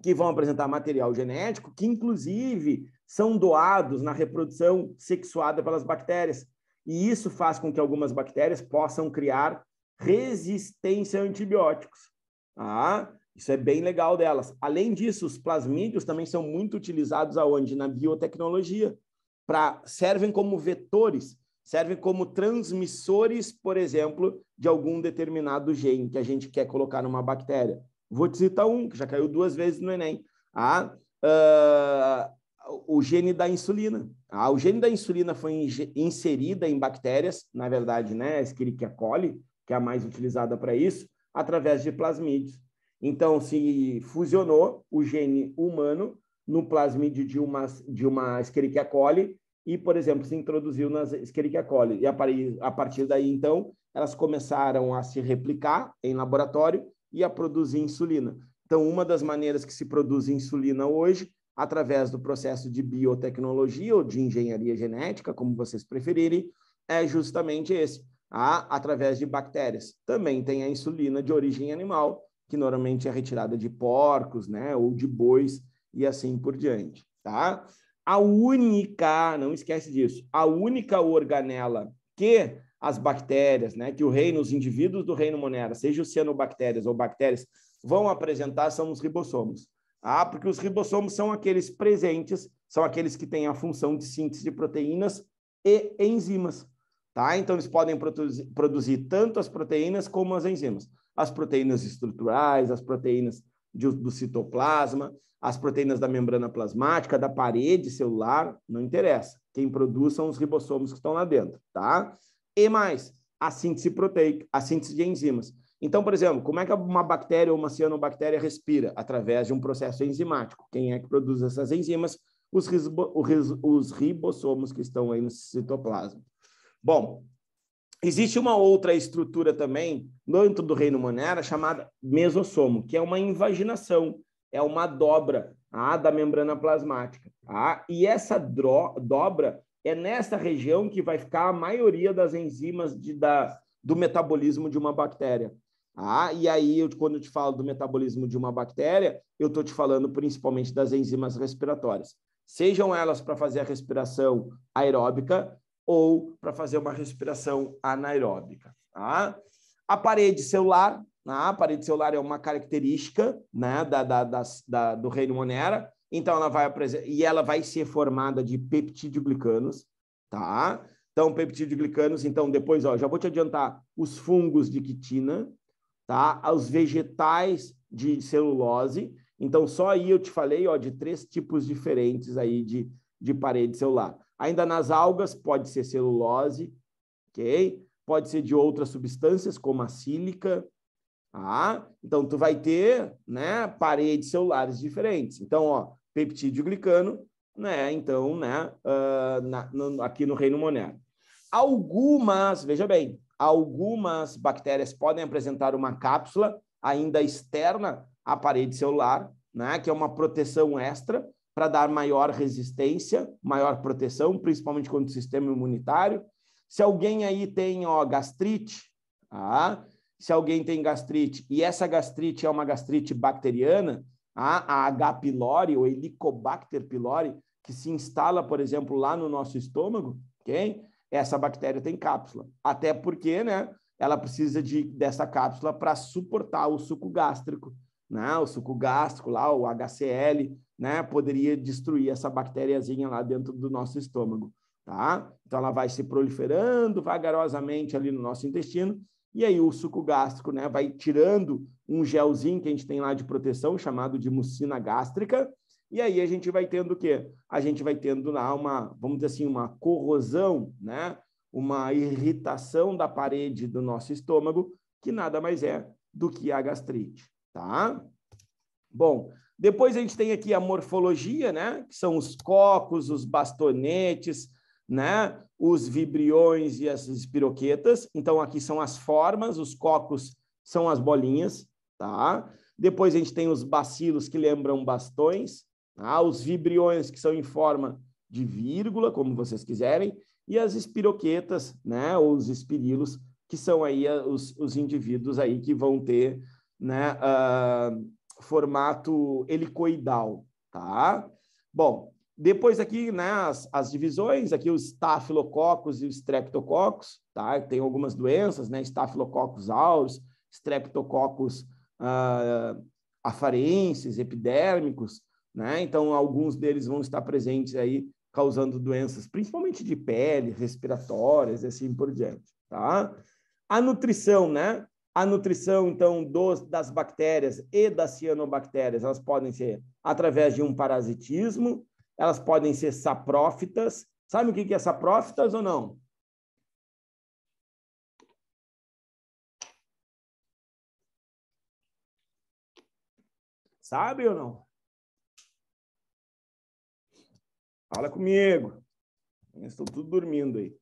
Que vão apresentar material genético, que inclusive são doados na reprodução sexuada pelas bactérias. E isso faz com que algumas bactérias possam criar resistência a antibióticos. Tá? Isso é bem legal delas. Além disso, os plasmídios também são muito utilizados aonde? Na biotecnologia. Servem como vetores, servem como transmissores, por exemplo, de algum determinado gene que a gente quer colocar numa bactéria. Vou te citar um, que já caiu 2 vezes no Enem. O gene da insulina. O gene da insulina foi inserida em bactérias, na verdade, né? A Escherichia coli, que é a mais utilizada para isso, através de plasmídios. Então, se fusionou o gene humano no plasmídio de uma Escherichia coli e, por exemplo, se introduziu nas Escherichia coli. E a partir daí, então, elas começaram a se replicar em laboratório e a produzir insulina. Então, uma das maneiras que se produz insulina hoje, através do processo de biotecnologia ou de engenharia genética, como vocês preferirem, é justamente esse, através de bactérias. Também tem a insulina de origem animal, que normalmente é retirada de porcos, né, ou de bois, e assim por diante, tá? Não esquece disso, a única organela que as bactérias, né, que os indivíduos do reino Monera, seja os cianobactérias ou bactérias, vão apresentar são os ribossomos. Porque os ribossomos são aqueles presentes, são aqueles que têm a função de síntese de proteínas e enzimas, tá? Então, eles podem produzir tanto as proteínas como as enzimas. As proteínas estruturais, as proteínas do citoplasma, as proteínas da membrana plasmática, da parede celular, não interessa. Quem produz são os ribossomos que estão lá dentro, tá? E mais, a síntese proteica, a síntese de enzimas. Então, por exemplo, como é que uma bactéria ou uma cianobactéria respira? Através de um processo enzimático. Quem é que produz essas enzimas? Os ribossomos que estão aí no citoplasma. Bom, existe uma outra estrutura também dentro do reino Monera chamada mesossomo, que é uma invaginação, é uma dobra da membrana plasmática. E essa dobra é nessa região que vai ficar a maioria das enzimas do metabolismo de uma bactéria. E aí, quando eu te falo do metabolismo de uma bactéria, eu estou te falando principalmente das enzimas respiratórias. Sejam elas para fazer a respiração aeróbica ou para fazer uma respiração anaeróbica. A parede celular, a parede celular é uma característica, né, do reino Monera, então ela vai ser formada de peptidoglicanos, tá? Então, peptidoglicanos, então depois, já vou te adiantar, os fungos de quitina, tá? Os vegetais de celulose. Então, só aí eu te falei, de 3 tipos diferentes aí de parede celular. Ainda nas algas, pode ser celulose, ok? Pode ser de outras substâncias, como a sílica. Então, tu vai ter, né, paredes celulares diferentes. Então, peptidoglicano, né? Então, né, aqui no reino Monera. Veja bem, algumas bactérias podem apresentar uma cápsula ainda externa à parede celular, né, que é uma proteção extra para dar maior resistência, maior proteção, principalmente contra o sistema imunitário. Se alguém aí tem gastrite, se alguém tem gastrite, e essa gastrite é uma gastrite bacteriana, a H. pylori, ou Helicobacter pylori, que se instala, por exemplo, lá no nosso estômago, ok? Essa bactéria tem cápsula. Até porque, né, ela precisa dessa cápsula para suportar o suco gástrico, né? O suco gástrico lá, o HCl, né, poderia destruir essa bactériazinha lá dentro do nosso estômago, tá? Então, ela vai se proliferando vagarosamente ali no nosso intestino, e aí o suco gástrico, né, vai tirando um gelzinho que a gente tem lá de proteção, chamado de mucina gástrica, e aí a gente vai tendo o quê? A gente vai tendo lá vamos dizer assim, uma corrosão, né? Uma irritação da parede do nosso estômago, que nada mais é do que a gastrite, tá? Bom, depois a gente tem aqui a morfologia, né? Que são os cocos, os bastonetes, né? Os vibriões e as espiroquetas. Então, aqui são as formas, os cocos são as bolinhas, tá? Depois a gente tem os bacilos, que lembram bastões, os vibriões, que são em forma de vírgula, como vocês quiserem, e as espiroquetas, né, ou os espirilos, que são aí os indivíduos aí que vão ter, né, formato helicoidal, tá? Bom, depois aqui, né, as divisões, aqui os Staphylococcus e os Streptococcus, tá? Tem algumas doenças, né, Staphylococcus aureus, Streptococcus afarensis, epidérmicos, né? Então, alguns deles vão estar presentes aí, causando doenças, principalmente de pele, respiratórias e assim por diante, tá? A nutrição, né? A nutrição, então, das bactérias e das cianobactérias, elas podem ser através de um parasitismo, elas podem ser saprófitas. Sabe o que é saprófitas ou não? Sabe ou não? Fala comigo. Estão tudo dormindo aí.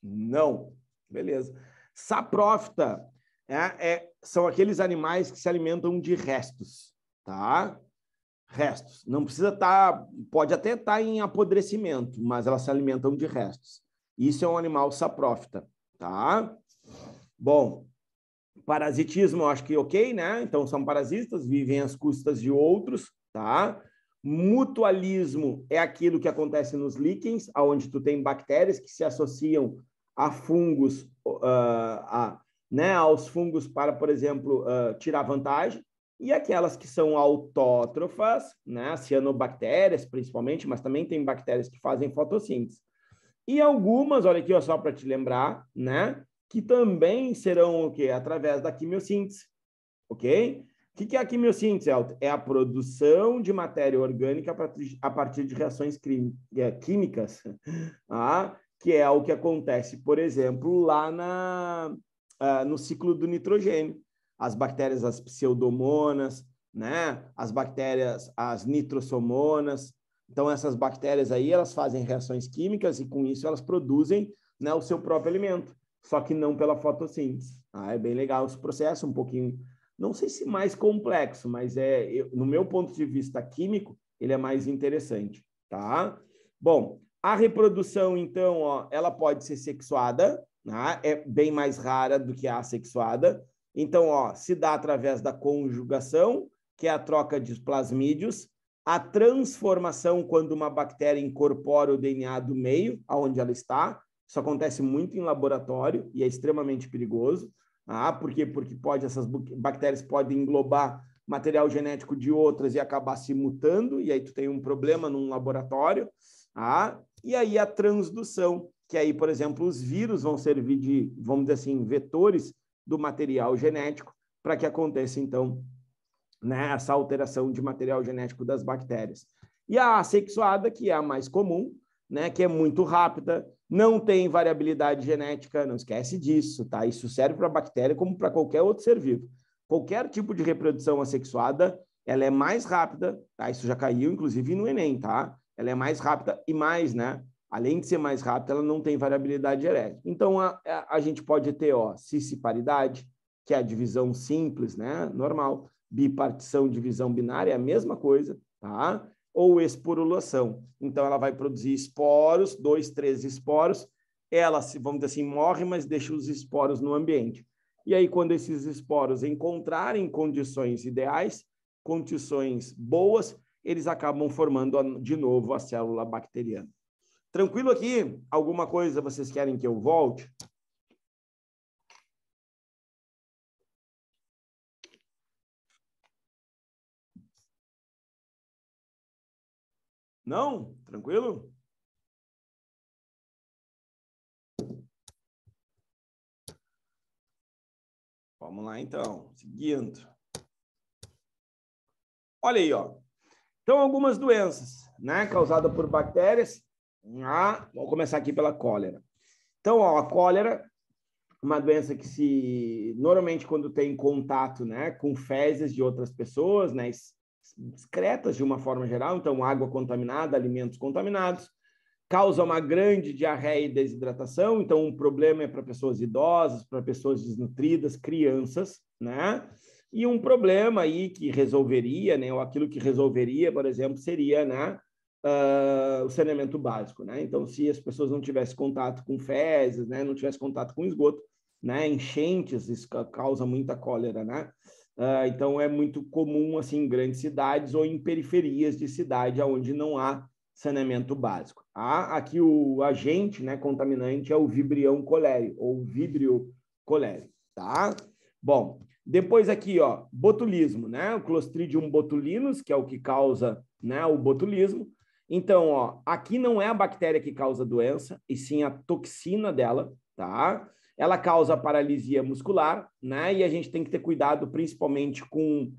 Não. Beleza. Saprófita são aqueles animais que se alimentam de restos, tá? Restos. Não precisa estar, pode até estar em apodrecimento, mas elas se alimentam de restos. Isso é um animal saprófita, tá? Bom, parasitismo, eu acho que ok, né? Então, são parasitas, vivem às custas de outros, tá? Mutualismo é aquilo que acontece nos líquens, onde tu tem bactérias que se associam a fungos, né, aos fungos para, por exemplo, tirar vantagem, e aquelas que são autótrofas, né, cianobactérias principalmente, mas também tem bactérias que fazem fotossíntese. E algumas, olha aqui, ó, só para te lembrar, né, que também serão o quê? Através da quimiossíntese, ok? O que é a quimiossíntese, Elton? É a produção de matéria orgânica a partir de reações químicas, tá? Que é o que acontece, por exemplo, lá no ciclo do nitrogênio. As bactérias, as pseudomonas, né? As bactérias, as nitrossomonas. Então, essas bactérias aí, elas fazem reações químicas e, com isso, elas produzem, né, o seu próprio alimento, só que não pela fotossíntese. É bem legal esse processo, um pouquinho, não sei se mais complexo, mas no meu ponto de vista químico, ele é mais interessante, tá? Bom, a reprodução, então, ó, ela pode ser sexuada, né? É bem mais rara do que a assexuada. Então, ó, se dá através da conjugação, que é a troca de plasmídios, a transformação quando uma bactéria incorpora o DNA do meio, aonde ela está. Isso acontece muito em laboratório e é extremamente perigoso. Por quê? Porque essas bactérias podem englobar material genético de outras e acabar se mutando, e aí tu tem um problema num laboratório. E aí a transdução, que aí, por exemplo, os vírus vão servir de, vamos dizer assim, vetores do material genético para que aconteça, então, né, essa alteração de material genético das bactérias. E a assexuada, que é a mais comum, né, que é muito rápida, não tem variabilidade genética, não esquece disso, tá? Isso serve para a bactéria como para qualquer outro ser vivo. Qualquer tipo de reprodução assexuada, ela é mais rápida, tá? Isso já caiu, inclusive, no Enem, tá? Ela é mais rápida e mais, né? Além de ser mais rápida, ela não tem variabilidade genética. Então, a gente pode ter, ó, cisparidade, que é a divisão simples, né? Normal. Bipartição, divisão binária, é a mesma coisa, tá? Ou esporulação. Então, ela vai produzir esporos, 2, 3 esporos. Ela, vamos dizer assim, morre, mas deixa os esporos no ambiente. E aí, quando esses esporos encontrarem condições ideais, condições boas, eles acabam formando de novo a célula bacteriana. Tranquilo aqui? Alguma coisa vocês querem que eu volte? Não? Tranquilo? Vamos lá, então. Seguindo. Olha aí, ó. Então, algumas doenças, né, causadas por bactérias. Vamos começar aqui pela cólera. Então, ó, a cólera, uma doença que normalmente quando tem contato, né, com fezes de outras pessoas, né, excretas de uma forma geral, então água contaminada, alimentos contaminados, causa uma grande diarreia e desidratação, então um problema é para pessoas idosas, para pessoas desnutridas, crianças, né? E um problema aí que resolveria, né, ou aquilo que resolveria, por exemplo, seria, né, o saneamento básico, né? Então, se as pessoas não tivessem contato com fezes, né, não tivessem contato com esgoto, né, enchentes, isso causa muita cólera, né? Então, é muito comum, assim, em grandes cidades ou em periferias de cidade, onde não há saneamento básico. Aqui o agente, né, contaminante é o Vibrião colério, ou Vibrio colério, tá? Bom, depois aqui, ó, botulismo, né? O Clostridium botulinus, que é o que causa, né, o botulismo. Então, ó, aqui não é a bactéria que causa a doença, e sim a toxina dela, tá? Ela causa paralisia muscular, né? E a gente tem que ter cuidado principalmente com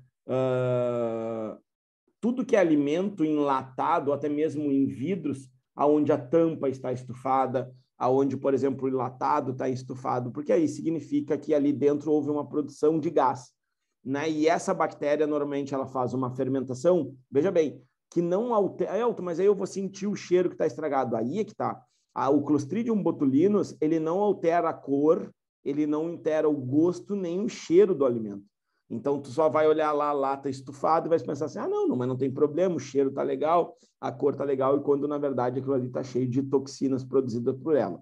tudo que é alimento enlatado, até mesmo em vidros, aonde a tampa está estufada, aonde, por exemplo, o enlatado está estufado, porque aí significa que ali dentro houve uma produção de gás, né? E essa bactéria, normalmente, ela faz uma fermentação, veja bem, que não altera... Elton, mas aí eu vou sentir o cheiro que está estragado. Aí é que está. O Clostridium botulinus, ele não altera a cor, ele não altera o gosto nem o cheiro do alimento. Então, tu só vai olhar lá a lata estufada e vai pensar assim, não, mas não tem problema, o cheiro tá legal, a cor tá legal, e quando, na verdade, aquilo ali tá cheio de toxinas produzidas por ela.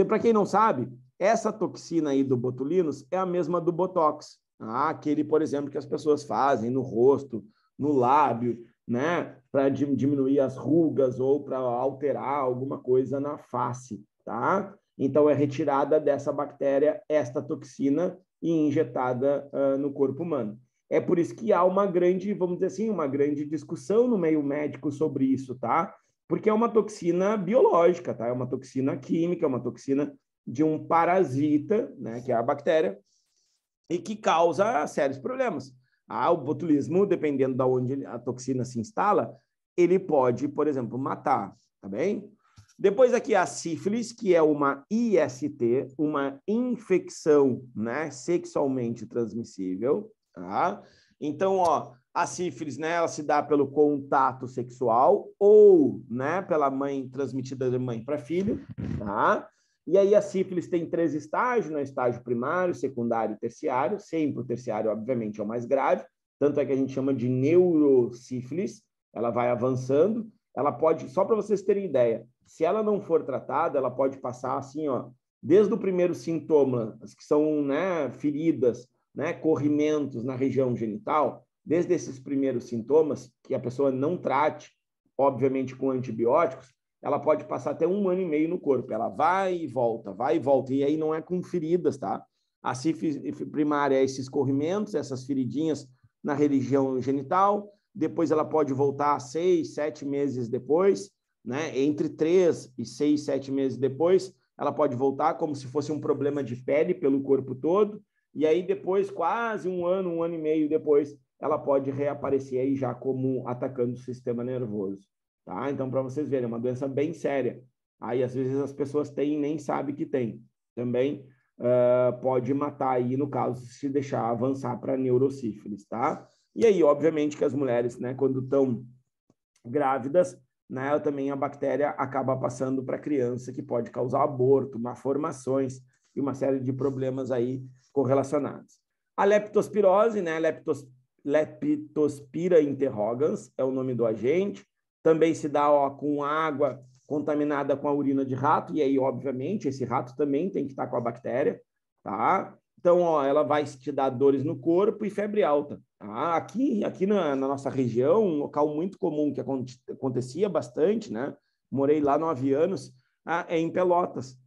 Para quem não sabe, essa toxina aí do botulinus é a mesma do Botox. Aquele, por exemplo, que as pessoas fazem no rosto, no lábio, né, para diminuir as rugas ou para alterar alguma coisa na face, tá? Então, é retirada dessa bactéria esta toxina e injetada no corpo humano. É por isso que há uma grande, vamos dizer assim, uma grande discussão no meio médico sobre isso, tá? Porque é uma toxina biológica, tá? É uma toxina química, é uma toxina de um parasita, né, que é a bactéria, e que causa sérios problemas. O botulismo, dependendo de onde a toxina se instala, ele pode, por exemplo, matar, tá bem? Depois aqui a sífilis, que é uma IST, uma infecção, né, sexualmente transmissível, tá? Então, ó, a sífilis, né, ela se dá pelo contato sexual ou, né, pela mãe, transmitida de mãe para filho, tá? E aí a sífilis tem 3 estágios, né? Estágio primário, secundário e terciário. Sempre o terciário, obviamente, é o mais grave. Tanto é que a gente chama de neurosífilis. Ela vai avançando. Ela pode, só para vocês terem ideia, se ela não for tratada, ela pode passar assim, ó, desde o primeiro sintoma, que são, né, feridas, né, corrimentos na região genital, desde esses primeiros sintomas, que a pessoa não trate, obviamente com antibióticos, ela pode passar até 1 ano e meio no corpo. Ela vai e volta, e aí não é com feridas, tá? A sífilis primária é esses corrimentos, essas feridinhas na região genital, depois ela pode voltar 6, 7 meses depois, né? Entre 3 e 6, 7 meses depois, ela pode voltar como se fosse um problema de pele pelo corpo todo, e aí depois, quase 1 ano, 1 ano e meio depois, ela pode reaparecer aí já como atacando o sistema nervoso. Tá? Então, para vocês verem, é uma doença bem séria. Aí, às vezes, as pessoas têm e nem sabem que tem. Também pode matar aí, no caso, se deixar avançar para neurosífilis, tá? E aí, obviamente, que as mulheres, né, quando estão grávidas, né, também a bactéria acaba passando para a criança, que pode causar aborto, malformações e uma série de problemas aí correlacionados. A leptospirose, né, Leptospira interrogans é o nome do agente. Também se dá, ó, com água contaminada com a urina de rato, e aí, obviamente, esse rato também tem que estar com a bactéria, tá? Então, ó, ela vai te dar dores no corpo e febre alta. Tá? Aqui na nossa região, um local muito comum que acontecia bastante, né? Morei lá 9 anos, é em Pelotas.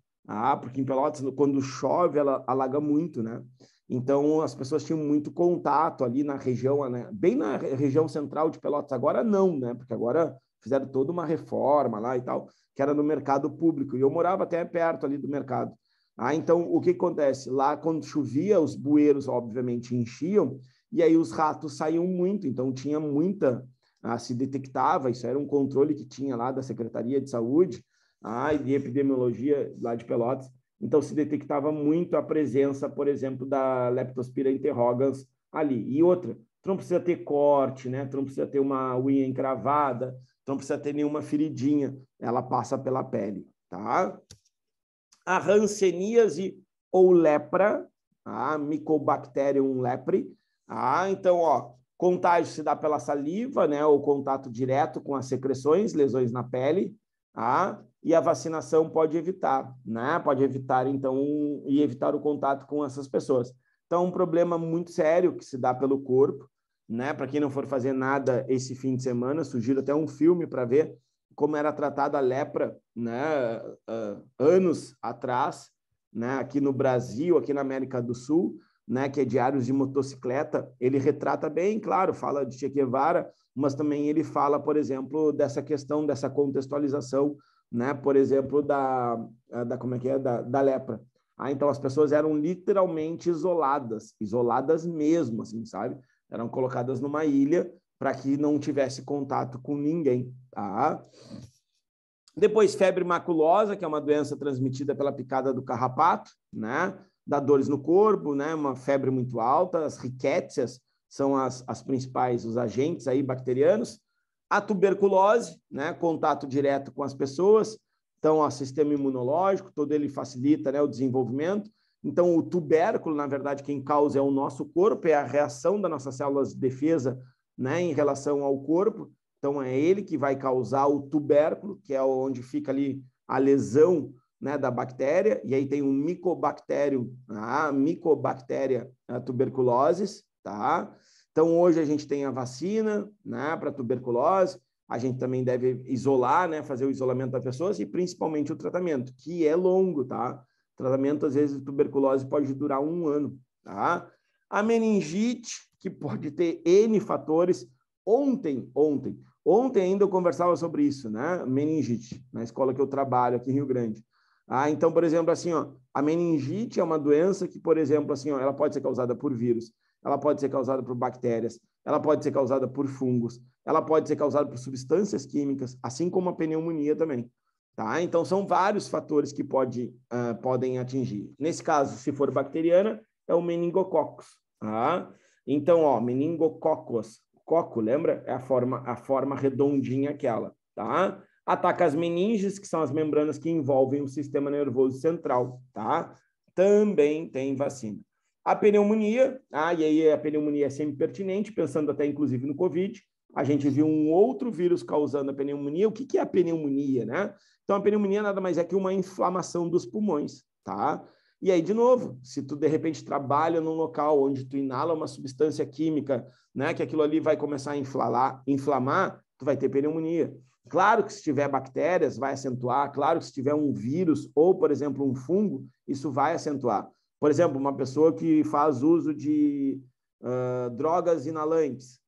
Porque em Pelotas, quando chove, ela alaga muito, né? Então, as pessoas tinham muito contato ali na região, né? Bem na região central de Pelotas. Agora não, né? Porque agora fizeram toda uma reforma lá e tal, que era no mercado público. E eu morava até perto ali do mercado. Então, o que acontece? Lá, quando chovia, os bueiros, obviamente, enchiam, e aí os ratos saíam muito. Então, tinha muita... se detectava, isso era um controle que tinha lá da Secretaria de Saúde, e de Epidemiologia lá de Pelotas. Então, se detectava muito a presença, por exemplo, da Leptospira interrogans ali. E outra, tu não precisa ter corte, né? Tu não precisa ter uma unha encravada, tu não precisa ter nenhuma feridinha, ela passa pela pele, tá? A hanseníase ou lepra, a Mycobacterium lepre. Então, ó, contágio se dá pela saliva, né? Ou contato direto com as secreções, lesões na pele. E a vacinação pode evitar, né? Pode evitar, então, e evitar o contato com essas pessoas. Então, um problema muito sério que se dá pelo corpo, né? Para quem não for fazer nada esse fim de semana, sugiro até um filme para ver como era tratada a lepra, né? Anos atrás, né? Aqui no Brasil, aqui na América do Sul, né? Que é Diários de Motocicleta. Ele retrata bem, claro, fala de Che Guevara, mas também ele fala, por exemplo, dessa questão, dessa contextualização, né? Por exemplo, da lepra. Então as pessoas eram literalmente isoladas mesmo, assim, sabe? Eram colocadas numa ilha para que não tivesse contato com ninguém, tá? Depois, febre maculosa, que é uma doença transmitida pela picada do carrapato, né? Dá dores no corpo, né? Uma febre muito alta. As rickétsias são as principais, os agentes aí bacterianos. A tuberculose, né? Contato direto com as pessoas. Então, o sistema imunológico, todo ele facilita, né, o desenvolvimento. Então, o tubérculo, na verdade, quem causa é o nosso corpo, é a reação das nossas células de defesa, né, em relação ao corpo. Então, é ele que vai causar o tubérculo, que é onde fica ali a lesão, né, da bactéria. E aí tem um micobactério, a Mycobacteria tuberculosis, tá? Então, hoje a gente tem a vacina, né, para tuberculose. A gente também deve isolar, né, fazer o isolamento das pessoas e principalmente o tratamento, que é longo, tá? O tratamento, às vezes, de tuberculose pode durar 1 ano, tá? A meningite, que pode ter N fatores. Ontem ainda eu conversava sobre isso, né? Meningite, na escola que eu trabalho aqui em Rio Grande. Então, por exemplo, assim, ó, a meningite é uma doença que, por exemplo, assim, ó, ela pode ser causada por vírus. ela pode ser causada por bactérias, ela pode ser causada por fungos, ela pode ser causada por substâncias químicas, assim como a pneumonia também. Tá? Então, são vários fatores que podem atingir. Nesse caso, se for bacteriana, é o meningococcus. Tá? Então, ó, meningococcus, coco, lembra? É a forma redondinha aquela. Tá? Ataca as meninges, que são as membranas que envolvem o sistema nervoso central. Tá? Também tem vacina. A pneumonia, e aí a pneumonia é sempre pertinente, pensando até inclusive no Covid, a gente viu um outro vírus causando a pneumonia. O que é a pneumonia, né? Então, a pneumonia nada mais é que uma inflamação dos pulmões, tá? E aí, de novo, se tu, de repente, trabalha num local onde tu inala uma substância química, né, que aquilo ali vai começar a inflamar, tu vai ter pneumonia. Claro que se tiver bactérias, vai acentuar. Claro que se tiver um vírus ou, por exemplo, um fungo, isso vai acentuar. Por exemplo, uma pessoa que faz uso de drogas inalantes,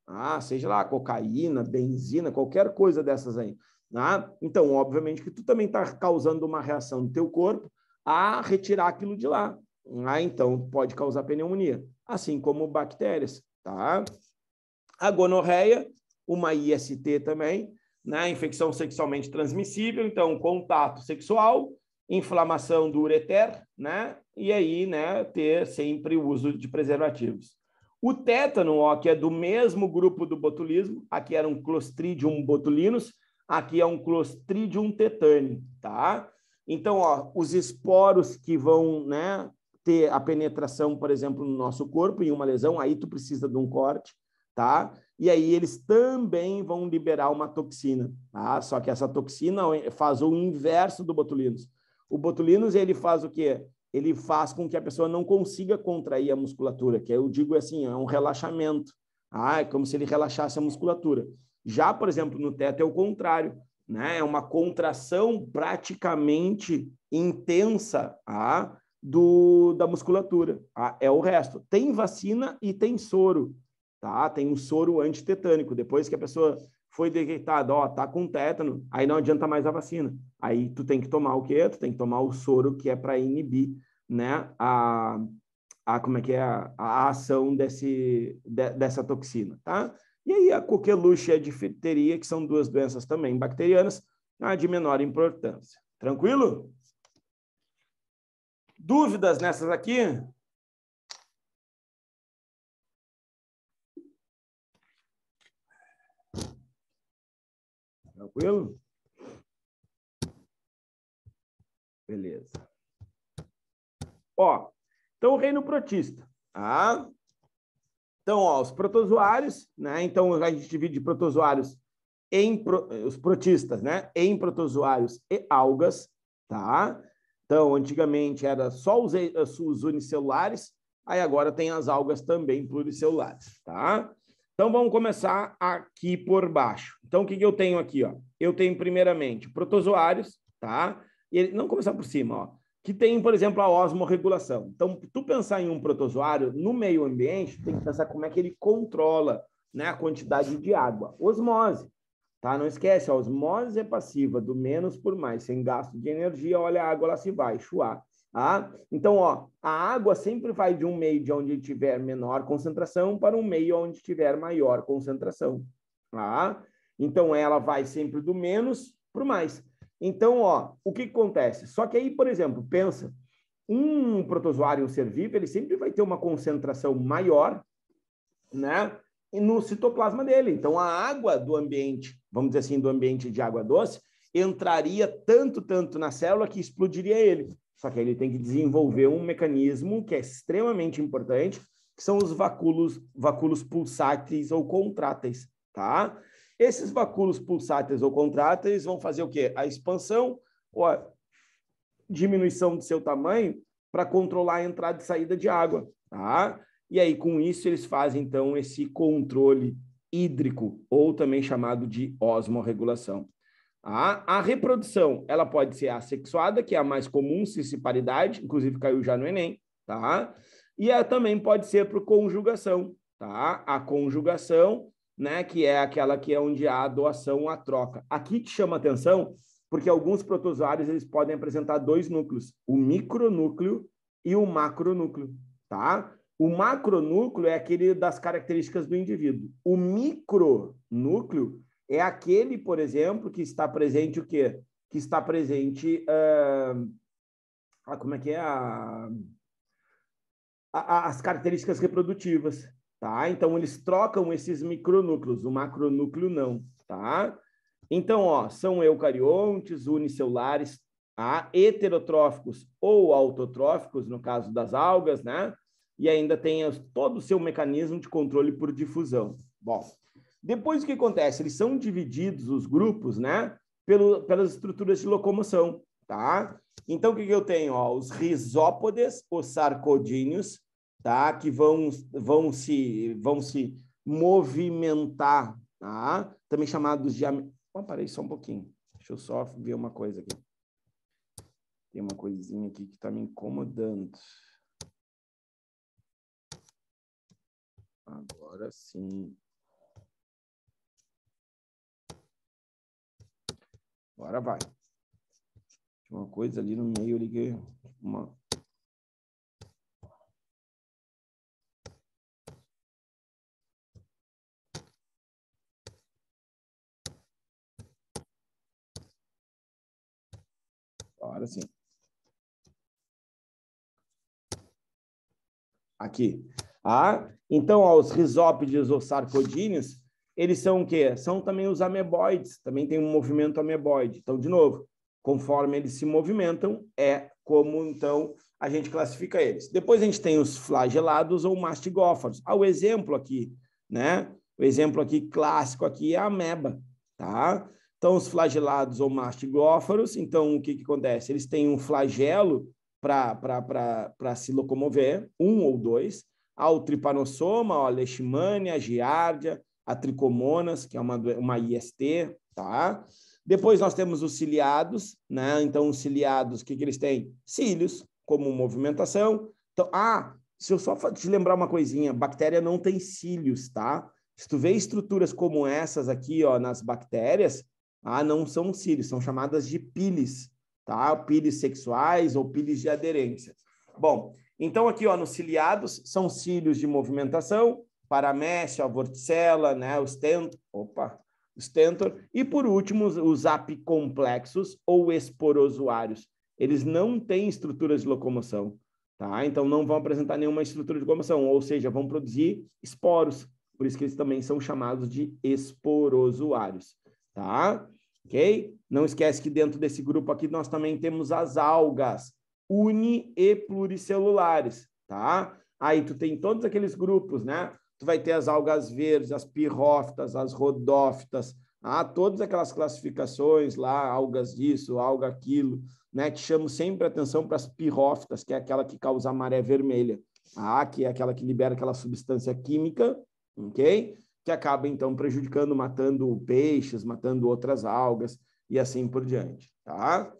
seja lá cocaína, benzina, qualquer coisa dessas aí. Então, obviamente que tu também está causando uma reação no teu corpo a retirar aquilo de lá. Então, pode causar pneumonia, assim como bactérias. Tá? A gonorreia, uma IST também, né? Infecção sexualmente transmissível, então, contato sexual, inflamação do ureter, né? E aí, né, ter sempre o uso de preservativos. O tétano, que é do mesmo grupo do botulismo, aqui era um Clostridium botulinus, aqui é um Clostridium tetani, tá? Então, os esporos que vão, né, ter a penetração, por exemplo, no nosso corpo, em uma lesão, aí tu precisa de um corte, tá? E aí eles também vão liberar uma toxina, tá? Só que essa toxina faz o inverso do botulinus. O botulinus, ele faz o quê? Ele faz com que a pessoa não consiga contrair a musculatura, que eu digo assim, é um relaxamento. É como se ele relaxasse a musculatura. Já, por exemplo, no teto é o contrário, né? É uma contração praticamente intensa da musculatura. É o resto. Tem vacina e tem soro, tá? Tem um soro antitetânico. Depois que a pessoa foi detectada, tá com tétano, aí não adianta mais a vacina. Aí tu tem que tomar o quê? Tu tem que tomar o soro, que é para inibir, né, como é que é a ação dessa toxina, tá? E aí a coqueluche e a difteria, que são duas doenças também bacterianas, de menor importância. Tranquilo? Dúvidas nessas aqui? Tranquilo? Beleza. Então o reino protista. Então, os protozoários, né? Então a gente divide protozoários os protistas, né? Em protozoários e algas, tá? Então, antigamente era só os unicelulares, aí agora tem as algas também pluricelulares, tá? Então, vamos começar aqui por baixo. Então, o que eu tenho aqui, Eu tenho, primeiramente, protozoários, tá? E não começar por cima, que tem, por exemplo, a osmorregulação. Então, tu pensar em um protozoário no meio ambiente, tem que pensar como é que ele controla, né, a quantidade de água. Osmose, tá? Não esquece, a osmose é passiva, do menos por mais, sem gasto de energia, olha a água, ela se vai, chuar. Tá? Então, a água sempre vai de um meio de onde tiver menor concentração para um meio onde tiver maior concentração. Tá? Então, ela vai sempre do menos para o mais. Então, o que acontece? Só que aí, por exemplo, pensa, um protozoário, um ser vivo, ele sempre vai ter uma concentração maior, né, no citoplasma dele. Então, a água do ambiente, vamos dizer assim, do ambiente de água doce, entraria tanto na célula que explodiria ele. Só que ele tem que desenvolver um mecanismo que é extremamente importante, que são os vacúolos pulsáteis ou contráteis, tá? Esses vacúolos pulsáteis ou contráteis vão fazer o quê? A expansão ou a diminuição do seu tamanho para controlar a entrada e saída de água, tá? E aí, com isso, eles fazem, então, esse controle hídrico, ou também chamado de osmorregulação. A reprodução, ela pode ser assexuada, que é a mais comum, cisparidade, inclusive caiu já no Enem, tá? E ela também pode ser por conjugação, tá? A conjugação, né, que é aquela que é onde há a doação, a troca. Aqui te chama atenção, porque alguns protozoários eles podem apresentar dois núcleos, o micronúcleo e o macronúcleo, tá? O macronúcleo é aquele das características do indivíduo. O micronúcleo é aquele, por exemplo, que está presente o quê? Que está presente... como é que é? As características reprodutivas, tá? Então, eles trocam esses micronúcleos, o macronúcleo não, tá? Então, ó, são eucariontes, unicelulares, tá? Heterotróficos ou autotróficos, no caso das algas, né? E ainda tem todo o seu mecanismo de controle por difusão. Bom, depois o que acontece? Eles são divididos, os grupos, né? Pelas estruturas de locomoção, tá? Então, o que eu tenho? Ó, os rizópodes, os sarcodíneos, tá? Que vão se movimentar, tá? Também chamados de... parei só um pouquinho. Deixa eu só ver uma coisa aqui. Tem uma coisinha aqui que está me incomodando. Agora sim. Agora vai. Tinha uma coisa ali no meio, eu liguei uma... Agora sim. Aqui. Então, ó, os rizópodes ou sarcodíneos, eles são o quê? São também os ameboides, também tem um movimento ameboide. Então, de novo, conforme eles se movimentam, é como, então, a gente classifica eles. Depois a gente tem os flagelados ou mastigófaros. O exemplo aqui, né? O exemplo aqui clássico aqui é a ameba, tá? Então, os flagelados ou mastigófaros, então, o que acontece? Eles têm um flagelo para se locomover, um ou dois. O tripanossoma, a leishmania, a giardia, a tricomonas, que é uma IST, tá? Depois nós temos os ciliados, né? Então, os ciliados, o que eles têm? Cílios, como movimentação. Então, se eu só te lembrar uma coisinha, bactéria não tem cílios, tá? Se tu vê estruturas como essas aqui, ó, nas bactérias, não são cílios, são chamadas de piles, tá? Piles sexuais ou piles de aderência. Bom, então aqui, ó, nos ciliados, são cílios de movimentação, paramécio, a vorticela, né? O stentor. E, por último, os apicomplexos ou esporozoários. Eles não têm estruturas de locomoção, tá? Então, não vão apresentar nenhuma estrutura de locomoção, ou seja, vão produzir esporos. Por isso que eles também são chamados de esporozoários, tá? Ok? Não esquece que dentro desse grupo aqui nós também temos as algas uni- e pluricelulares, tá? Aí tu tem todos aqueles grupos, né? Tu vai ter as algas verdes, as pirrófitas, as rodófitas, todas aquelas classificações lá, algas isso, alga aquilo, né? Que chamo sempre atenção para as pirrófitas, que é aquela que causa a maré vermelha, que é aquela que libera aquela substância química, ok? Que acaba, então, prejudicando, matando peixes, matando outras algas e assim por diante, tá?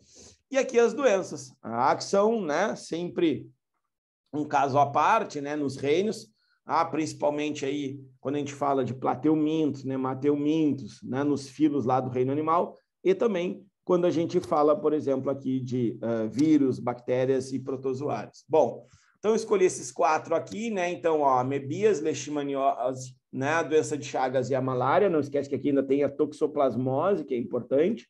E aqui as doenças, que são, né, sempre um caso à parte, né, nos reinos, principalmente aí quando a gente fala de plateumintos, né, mateumintos, né, nos filos lá do reino animal, e também quando a gente fala, por exemplo, aqui de vírus, bactérias e protozoários. Bom, então eu escolhi esses 4 aqui, né? Então, ó, amebias, leishmaniose, né, a doença de Chagas e a malária. Não esquece que aqui ainda tem a toxoplasmose, que é importante,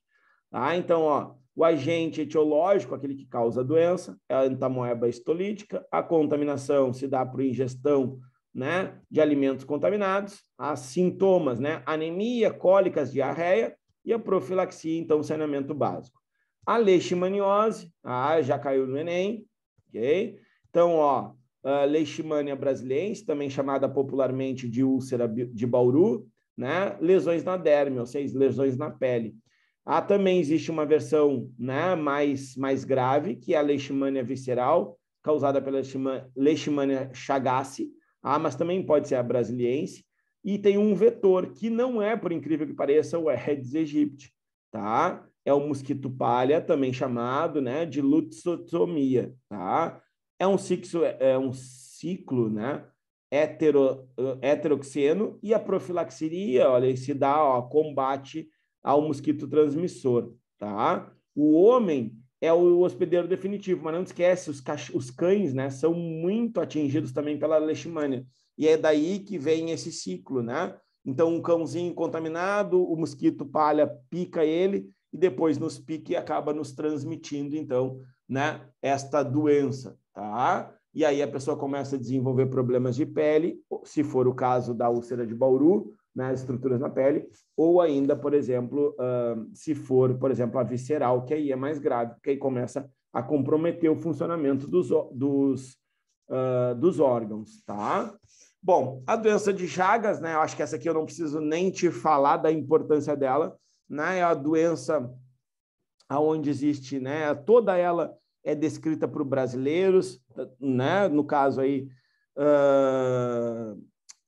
tá? Então, ó, o agente etiológico, aquele que causa a doença, é a entamoeba histolítica. A contaminação se dá por ingestão, né, de alimentos contaminados. As sintomas, né, anemia, cólicas, diarreia, e a profilaxia, então, saneamento básico. A leishmaniose, já caiu no Enem, ok? Então, ó, leishmania brasiliense, também chamada popularmente de úlcera de Bauru, né? Lesões na derme, ou seja, lesões na pele. Também existe uma versão, né, mais grave, que é a leishmania visceral, causada pela leishmania chagassi, mas também pode ser a brasiliense. E tem um vetor que não é, por incrível que pareça, o Aedes aegypti, tá? É o mosquito palha, também chamado, né, de luxotomia, tá? É um ciclo, né, heteroxeno, e a profilaxia, olha, se dá, ó, combate ao mosquito transmissor, tá? O homem, é o hospedeiro definitivo, mas não esquece, os cães, né, são muito atingidos também pela leishmania. E é daí que vem esse ciclo, né? Então, um cãozinho contaminado, o mosquito palha pica ele e depois nos pica e acaba nos transmitindo, então, né, esta doença, tá? E aí a pessoa começa a desenvolver problemas de pele, se for o caso da úlcera de Bauru, né, estruturas na pele, ou ainda, por exemplo, se for, por exemplo, a visceral, que aí é mais grave, porque aí começa a comprometer o funcionamento dos órgãos, tá? Bom, a doença de Chagas, né, eu acho que essa aqui eu não preciso nem te falar da importância dela, né, é a doença onde existe, né, toda ela é descrita por brasileiros, né, no caso aí,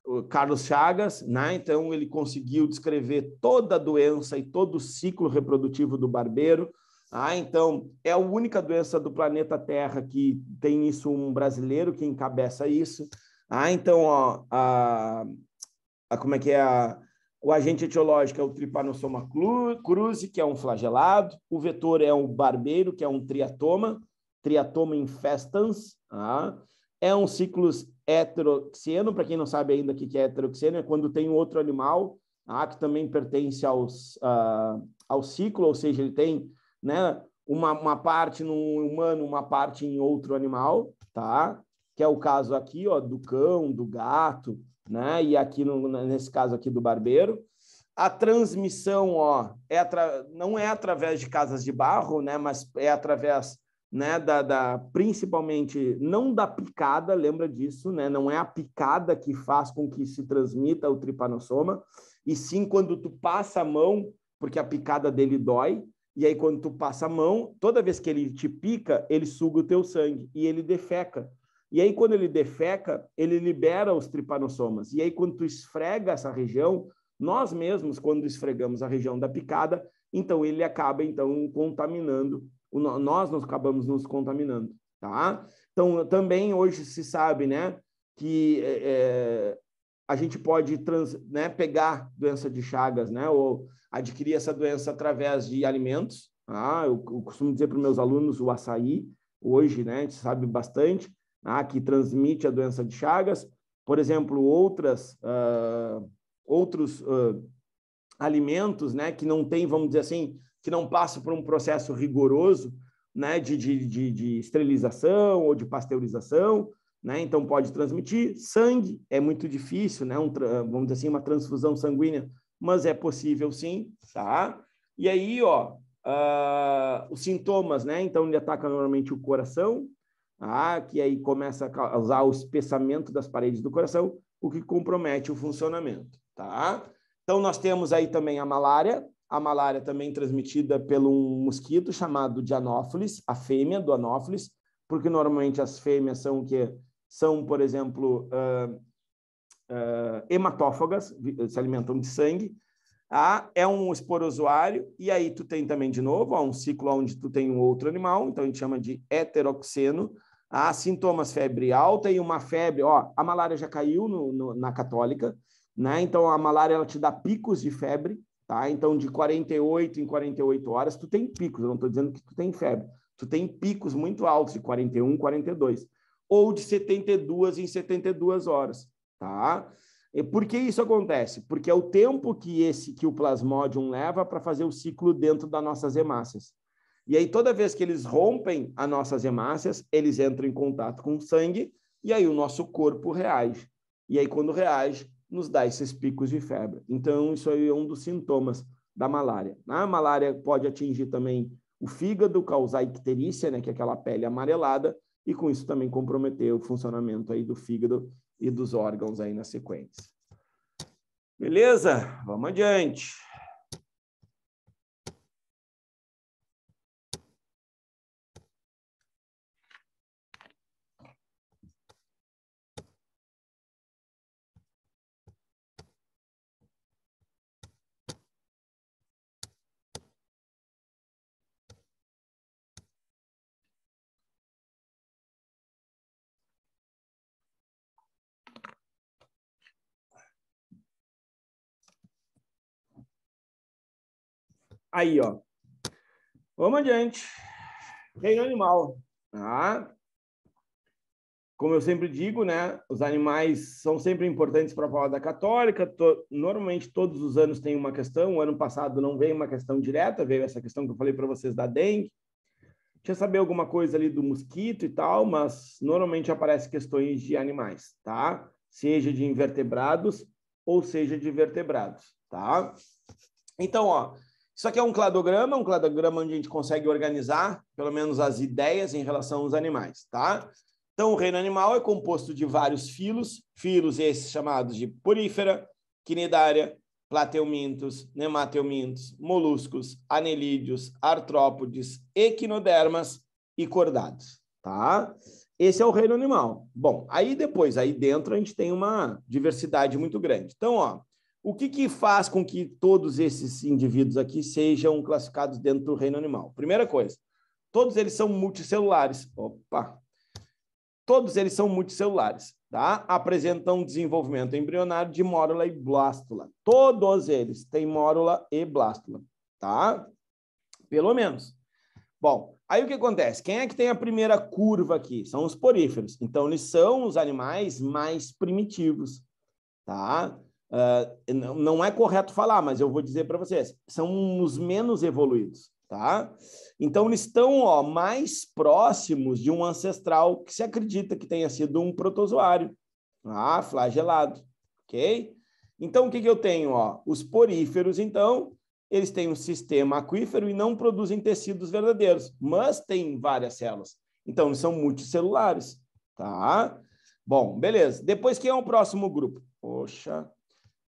o Carlos Chagas, né? Então ele conseguiu descrever toda a doença e todo o ciclo reprodutivo do barbeiro. Então é a única doença do planeta Terra que tem isso, um brasileiro que encabeça isso. Então ó, como é que é o agente etiológico é o Trypanosoma cruzi, que é um flagelado. O vetor é o barbeiro, que é um triatoma infestans. É um ciclus heteroxeno, para quem não sabe ainda o que é heteroxeno, é quando tem outro animal que também pertence ao ciclo, ou seja, ele tem, né, uma parte no humano, uma parte em outro animal, tá? Que é o caso aqui, ó, do cão, do gato, né? E aqui nesse caso aqui do barbeiro. A transmissão, ó, não é através de casas de barro, né? Mas é através, né, principalmente não da picada, lembra disso, né? Não é a picada que faz com que se transmita o tripanossoma, e sim quando tu passa a mão, porque a picada dele dói, e aí quando tu passa a mão, toda vez que ele te pica, ele suga o teu sangue e ele defeca. E aí quando ele defeca, ele libera os tripanossomas. E aí quando tu esfrega essa região, nós mesmos, quando esfregamos a região da picada, então ele acaba então contaminando, nós acabamos nos contaminando, tá? Então também hoje se sabe, né, que a gente pode pegar doença de Chagas, né, ou adquirir essa doença através de alimentos. Eu costumo dizer para os meus alunos o açaí, hoje, né, a gente sabe bastante, que transmite a doença de Chagas. Por exemplo, outros alimentos, né, que não tem, vamos dizer assim, que não passam por um processo rigoroso, né, de esterilização ou de pasteurização, né, então pode transmitir. Sangue é muito difícil, né, vamos dizer assim, uma transfusão sanguínea, mas é possível sim, tá? E aí, ó, os sintomas, né, então ele ataca normalmente o coração, que aí começa a causar o espessamento das paredes do coração, o que compromete o funcionamento, tá? Então, nós temos aí também a malária também transmitida pelo um mosquito chamado de Anopheles, a fêmea do Anopheles, porque normalmente as fêmeas são o quê? São, por exemplo, hematófagas, se alimentam de sangue. É um esporozoário, e aí tu tem também, de novo, um ciclo onde tu tem um outro animal, então a gente chama de heteroxeno. Sintomas, febre alta e uma febre, a malária já caiu na católica, né? Então a malária ela te dá picos de febre, tá? Então de 48 em 48 horas tu tem picos, eu não estou dizendo que tu tem febre, tu tem picos muito altos de 41, 42, ou de 72 em 72 horas, tá? E por que isso acontece? Porque é o tempo que o Plasmodium leva para fazer o ciclo dentro das nossas hemácias. E aí, toda vez que eles rompem as nossas hemácias, eles entram em contato com o sangue, e aí o nosso corpo reage. E aí, quando reage, nos dá esses picos de febre. Então, isso aí é um dos sintomas da malária. A malária pode atingir também o fígado, causar icterícia, né, que é aquela pele amarelada, e com isso também comprometer o funcionamento aí do fígado e dos órgãos aí na sequência. Beleza? Vamos adiante. Aí, ó. Vamos adiante. Reino animal. Tá? Como eu sempre digo, né, os animais são sempre importantes para a prova da católica. Normalmente, todos os anos tem uma questão. O ano passado não veio uma questão direta, veio essa questão que eu falei para vocês da dengue. Tinha saber alguma coisa ali do mosquito e tal, mas normalmente aparecem questões de animais, tá? Seja de invertebrados ou seja de vertebrados, tá? Então, ó, isso aqui é um cladograma onde a gente consegue organizar, pelo menos, as ideias em relação aos animais, tá? Então, o reino animal é composto de vários filos esses chamados de porífera, quinidária, plateumintos, nemateumintos, moluscos, anelídeos, artrópodes, equinodermas e cordados, tá? Esse é o reino animal. Bom, aí dentro a gente tem uma diversidade muito grande. Então, ó, o que faz com que todos esses indivíduos aqui sejam classificados dentro do reino animal? Primeira coisa, todos eles são multicelulares. Todos eles são multicelulares, tá? Apresentam desenvolvimento embrionário de mórula e blástula. Todos eles têm mórula e blástula, tá? Pelo menos. Bom, aí o que acontece? Quem é que tem a primeira curva aqui? São os poríferos. Então, eles são os animais mais primitivos, tá? Não é correto falar, mas eu vou dizer para vocês, são os menos evoluídos, tá? Então, eles estão mais próximos de um ancestral que se acredita que tenha sido um protozoário, flagelado, ok? Então, o que eu tenho? Os poríferos, então, eles têm um sistema aquífero e não produzem tecidos verdadeiros, mas têm várias células. Então, eles são multicelulares, tá? Bom, beleza. Depois, quem é o próximo grupo?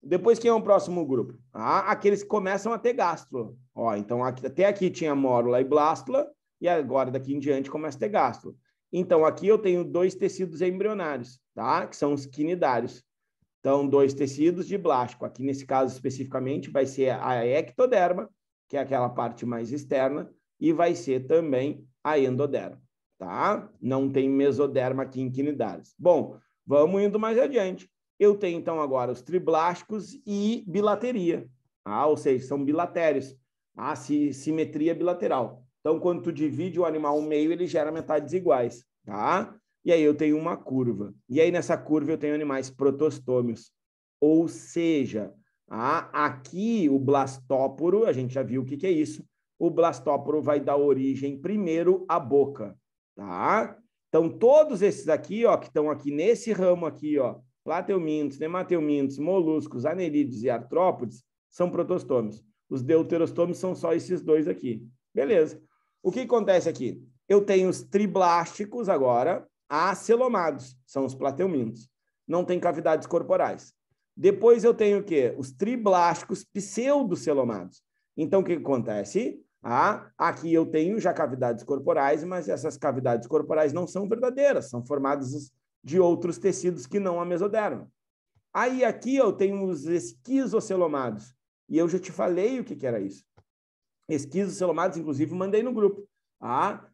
Depois, quem é o próximo grupo? Aqueles que começam a ter gastro. Então, até aqui tinha mórula e blástula, e agora, daqui em diante, começa a ter gastro. Então, aqui eu tenho 2 tecidos embrionários, tá? Que são os quinidários. Então, 2 tecidos de blástico. Aqui, nesse caso, especificamente, vai ser a ectoderma, que é aquela parte mais externa, e vai ser também a endoderma, tá? Não tem mesoderma aqui em quinidários. Bom, vamos indo mais adiante. Eu tenho, então, agora os triblásticos e bilateria, ou seja, são bilatérios, simetria bilateral. Então, quando tu divide o animal ao meio, ele gera metades iguais, tá? E aí eu tenho uma curva. E aí, nessa curva, eu tenho animais protostômios. Ou seja, aqui o blastóporo, a gente já viu o que é isso, o blastóporo vai dar origem primeiro à boca, tá? Então, todos esses aqui, que estão aqui nesse ramo aqui, plateumintos, nemateumintos, moluscos, anelídeos e artrópodes, são protostômios. Os deuterostômios são só esses 2 aqui. Beleza. O que acontece aqui? Eu tenho os triblásticos agora, acelomados, são os plateumintos. Não tem cavidades corporais. Depois eu tenho o quê? Os triblásticos pseudocelomados. Então, o que acontece? Aqui eu tenho já cavidades corporais, mas essas cavidades corporais não são verdadeiras, são formadas de outros tecidos que não a mesoderma. Aí aqui eu tenho os esquizocelomados. E eu já te falei o que era isso. Esquizocelomados, inclusive, mandei no grupo.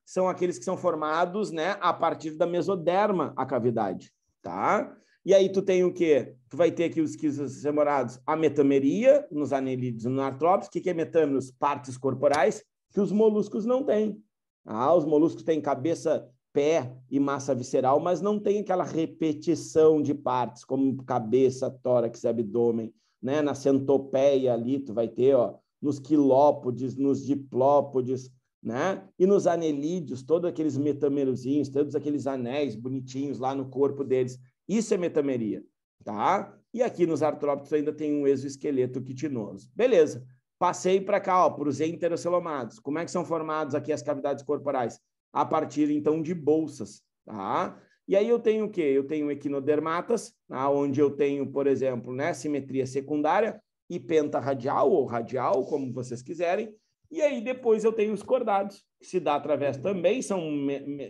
São aqueles que são formados, né, a partir da mesoderma, a cavidade. Tá? E aí tu tem o quê? Tu vai ter aqui os esquizocelomados, a metameria, nos anelídeos e nos artrópodes. O que é metâmeros? Partes corporais que os moluscos não têm. Os moluscos têm cabeça, pé e massa visceral, mas não tem aquela repetição de partes, como cabeça, tórax, abdômen, né? Na centopeia ali, tu vai ter, nos quilópodes, nos diplópodes, né? E nos anelídeos, todos aqueles metamerozinhos, todos aqueles anéis bonitinhos lá no corpo deles. Isso é metameria, tá? E aqui nos artrópodes ainda tem um exoesqueleto quitinoso. Beleza. Passei para cá, para os enterocelomados. Como é que são formados aqui as cavidades corporais? A partir, então, de bolsas, tá? E aí eu tenho o quê? Eu tenho equinodermatas, onde eu tenho, por exemplo, né, simetria secundária e pentarradial ou radial, como vocês quiserem. E aí depois eu tenho os cordados, que se dá através também, são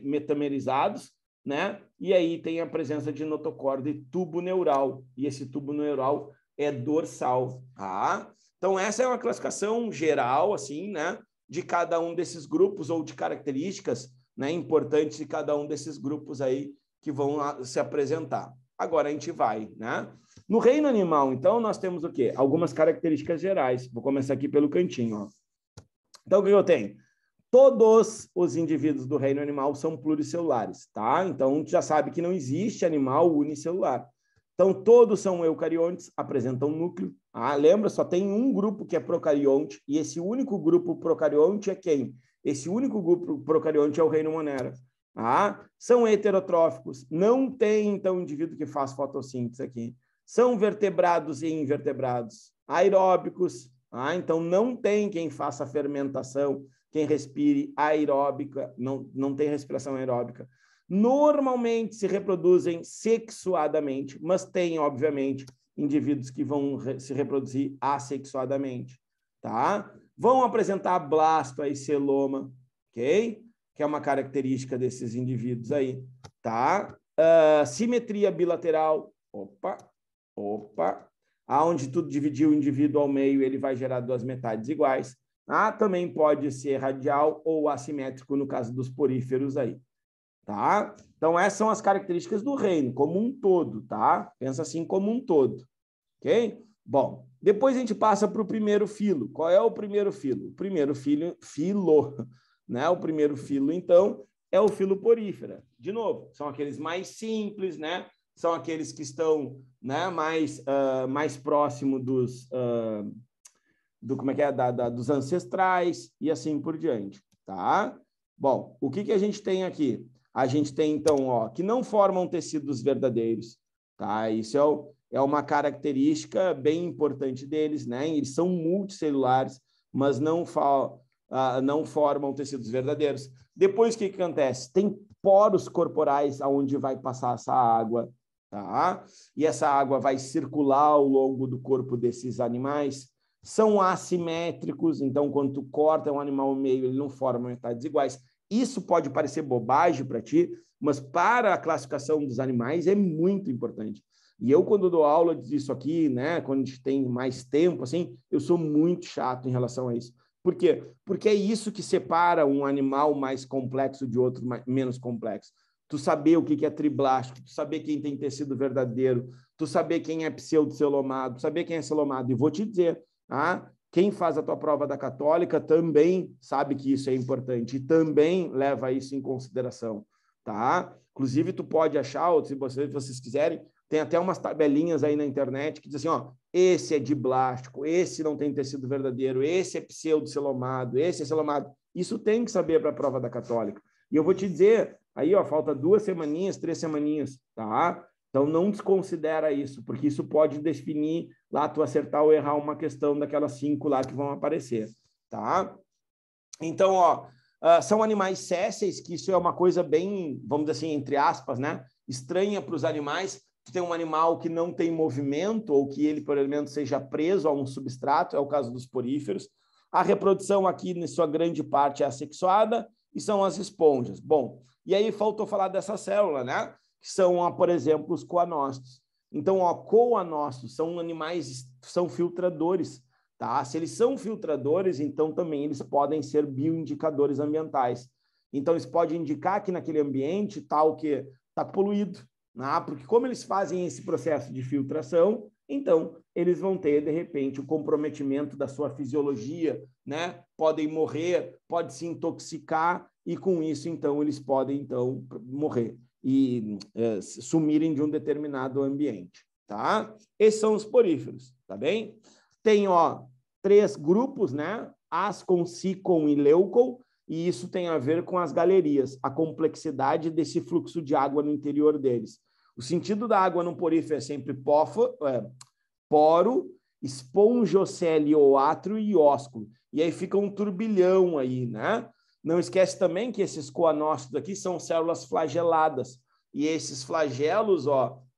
metamerizados, né? E aí tem a presença de notocorda e tubo neural. E esse tubo neural é dorsal, tá? Então, essa é uma classificação geral, assim, né, de cada um desses grupos ou de características, né, importantes de cada um desses grupos aí que vão se apresentar. Agora a gente vai, né? No reino animal, então, nós temos o quê? Algumas características gerais. Vou começar aqui pelo cantinho, Então, o que eu tenho? todos os indivíduos do reino animal são pluricelulares, tá? Então, tu já sabe que não existe animal unicelular. Então, todos são eucariontes, apresentam núcleo. Lembra, só tem um grupo que é procarionte, e esse único grupo procarionte é quem? Esse único grupo procarionte é o reino Monera. São heterotróficos, não tem, então, indivíduo que faz fotossíntese aqui. São vertebrados e invertebrados, aeróbicos, então não tem quem faça fermentação, quem respire aeróbica, não tem respiração aeróbica. Normalmente se reproduzem sexuadamente, mas tem, obviamente, indivíduos que vão se reproduzir assexuadamente, tá? Vão apresentar blasto e celoma, ok? Que é uma característica desses indivíduos aí, tá? Simetria bilateral, aonde tu dividir o indivíduo ao meio, ele vai gerar duas metades iguais. Também pode ser radial ou assimétrico no caso dos poríferos aí. Tá? Então, essas são as características do reino, como um todo, tá? Pensa assim como um todo, ok? Bom, depois a gente passa para o primeiro filo. Qual é o primeiro filo? O primeiro filo, né? O primeiro filo, então, é o filo porífera. De novo, são aqueles mais simples, né? São aqueles que estão, né, mais próximo dos, dos ancestrais e assim por diante, tá? Bom, o que a gente tem aqui? A gente tem, então, que não formam tecidos verdadeiros, tá? Isso é uma característica bem importante deles, né? Eles são multicelulares, mas não formam tecidos verdadeiros. Depois, o que acontece? Tem poros corporais aonde vai passar essa água, tá? E essa água vai circular ao longo do corpo desses animais. São assimétricos, então, quando tu corta um animal ao meio, ele não forma metades iguais. Isso pode parecer bobagem para ti, mas para a classificação dos animais é muito importante. E eu, quando dou aula disso aqui, né, quando a gente tem mais tempo, assim, eu sou muito chato em relação a isso. Por quê? Porque é isso que separa um animal mais complexo de outro menos complexo. Tu saber o que é triblástico, tu saber quem tem tecido verdadeiro, tu saber quem é pseudocelomado, tu saber quem é celomado. E vou te dizer, quem faz a tua prova da Católica também sabe que isso é importante e também leva isso em consideração, tá? Inclusive, tu pode achar, ou se vocês quiserem, tem até umas tabelinhas aí na internet que diz assim, esse é diblástico, esse não tem tecido verdadeiro, esse é pseudocelomado, esse é celomado. Isso tem que saber para a prova da Católica. E eu vou te dizer, aí, falta 2 semaninhas, 3 semaninhas, tá? Então, não desconsidera isso, porque isso pode definir lá tu acertar ou errar uma questão daquelas 5 lá que vão aparecer, tá? Então, são animais sésseis, que isso é uma coisa bem, vamos dizer assim, entre aspas, né? Estranha para os animais. Tu tem um animal que não tem movimento ou que ele, por exemplo, seja preso a um substrato, é o caso dos poríferos. A reprodução aqui, em sua grande parte, é assexuada e são as esponjas. Bom, e aí faltou falar dessa célula, né? Que são, por exemplo, os coanócitos. Então, coanócitos são animais, são filtradores, tá? Se eles são filtradores, então também eles podem ser bioindicadores ambientais. Então, isso pode indicar que naquele ambiente está o quê? Está poluído, né? Porque como eles fazem esse processo de filtração, então eles vão ter, de repente, o comprometimento da sua fisiologia, né? Podem morrer, pode se intoxicar e com isso, então, eles podem, então, morrer e sumirem de um determinado ambiente, tá? Esses são os poríferos, tá bem? Tem, 3 grupos, né? Ascon, Sicon e Leucon, e isso tem a ver com as galerias, a complexidade desse fluxo de água no interior deles. O sentido da água no porífero é sempre poro, espongiocele, átrio e ósculo. E aí fica um turbilhão aí, né? Não esquece também que esses coanócitos aqui são células flageladas. E esses flagelos,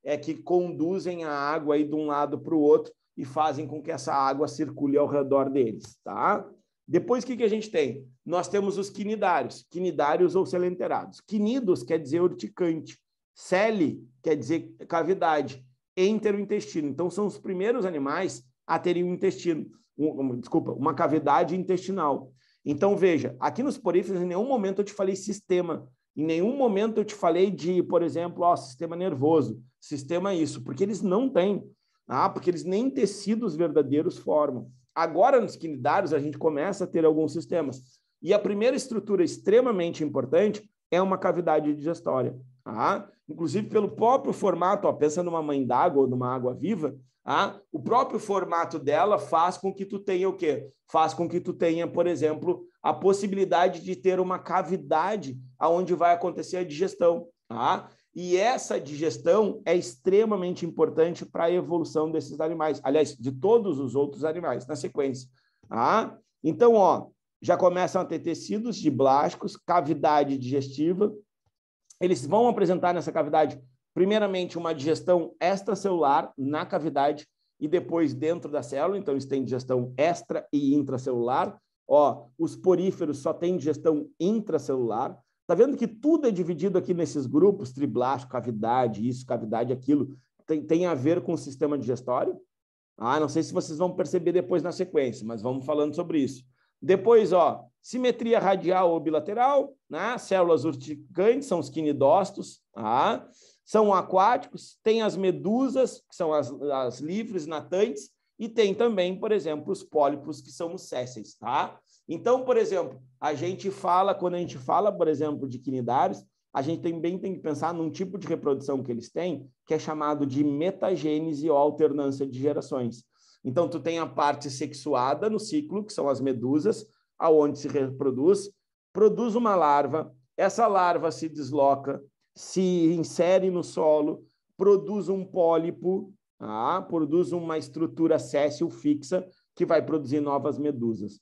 é que conduzem a água aí de um lado para o outro e fazem com que essa água circule ao redor deles, tá? Depois, o que a gente tem? Nós temos os quinidários ou selenterados. Quinidos quer dizer urticante. Cele quer dizer cavidade. Enterointestino. Então, são os primeiros animais a terem um intestino. Uma cavidade intestinal. Então, veja, aqui nos poríferos, em nenhum momento eu te falei sistema. Em nenhum momento eu te falei de, por exemplo, sistema nervoso, sistema isso, porque eles não têm. Porque eles nem tecidos verdadeiros formam. Agora, nos quinidários, a gente começa a ter alguns sistemas. E a primeira estrutura extremamente importante é uma cavidade digestória. Tá? Inclusive, pelo próprio formato, ó, pensa numa mãe d'água ou numa água viva, tá? O próprio formato dela faz com que tu tenha o quê? Faz com que tu tenha, por exemplo, a possibilidade de ter uma cavidade aonde vai acontecer a digestão. Tá? E essa digestão é extremamente importante para a evolução desses animais, aliás, de todos os outros animais, na sequência. Tá? Então, ó, já começam a ter tecidos diblásticos, cavidade digestiva. Eles vão apresentar nessa cavidade, primeiramente, uma digestão extracelular na cavidade e depois dentro da célula. Então, eles têm digestão extra e intracelular. Ó, os poríferos só têm digestão intracelular. Tá vendo que tudo é dividido aqui nesses grupos, triblástico, cavidade, isso, cavidade, aquilo, tem a ver com o sistema digestório? Ah, não sei se vocês vão perceber depois na sequência, mas vamos falando sobre isso. Depois, ó, simetria radial ou bilateral, né? Células urticantes, são os quinidócitos, tá? São aquáticos, tem as medusas, que são as livres natantes, e tem também, por exemplo, os pólipos, que são os sésseis, tá? Então, por exemplo, quando a gente fala, por exemplo, de quinidários, a gente também tem que pensar num tipo de reprodução que eles têm, que é chamado de metagênese ou alternância de gerações. Então, tu tem a parte sexuada no ciclo, que são as medusas, aonde se reproduz, produz uma larva, essa larva se desloca, se insere no solo, produz um pólipo, produz uma estrutura séssil fixa, que vai produzir novas medusas.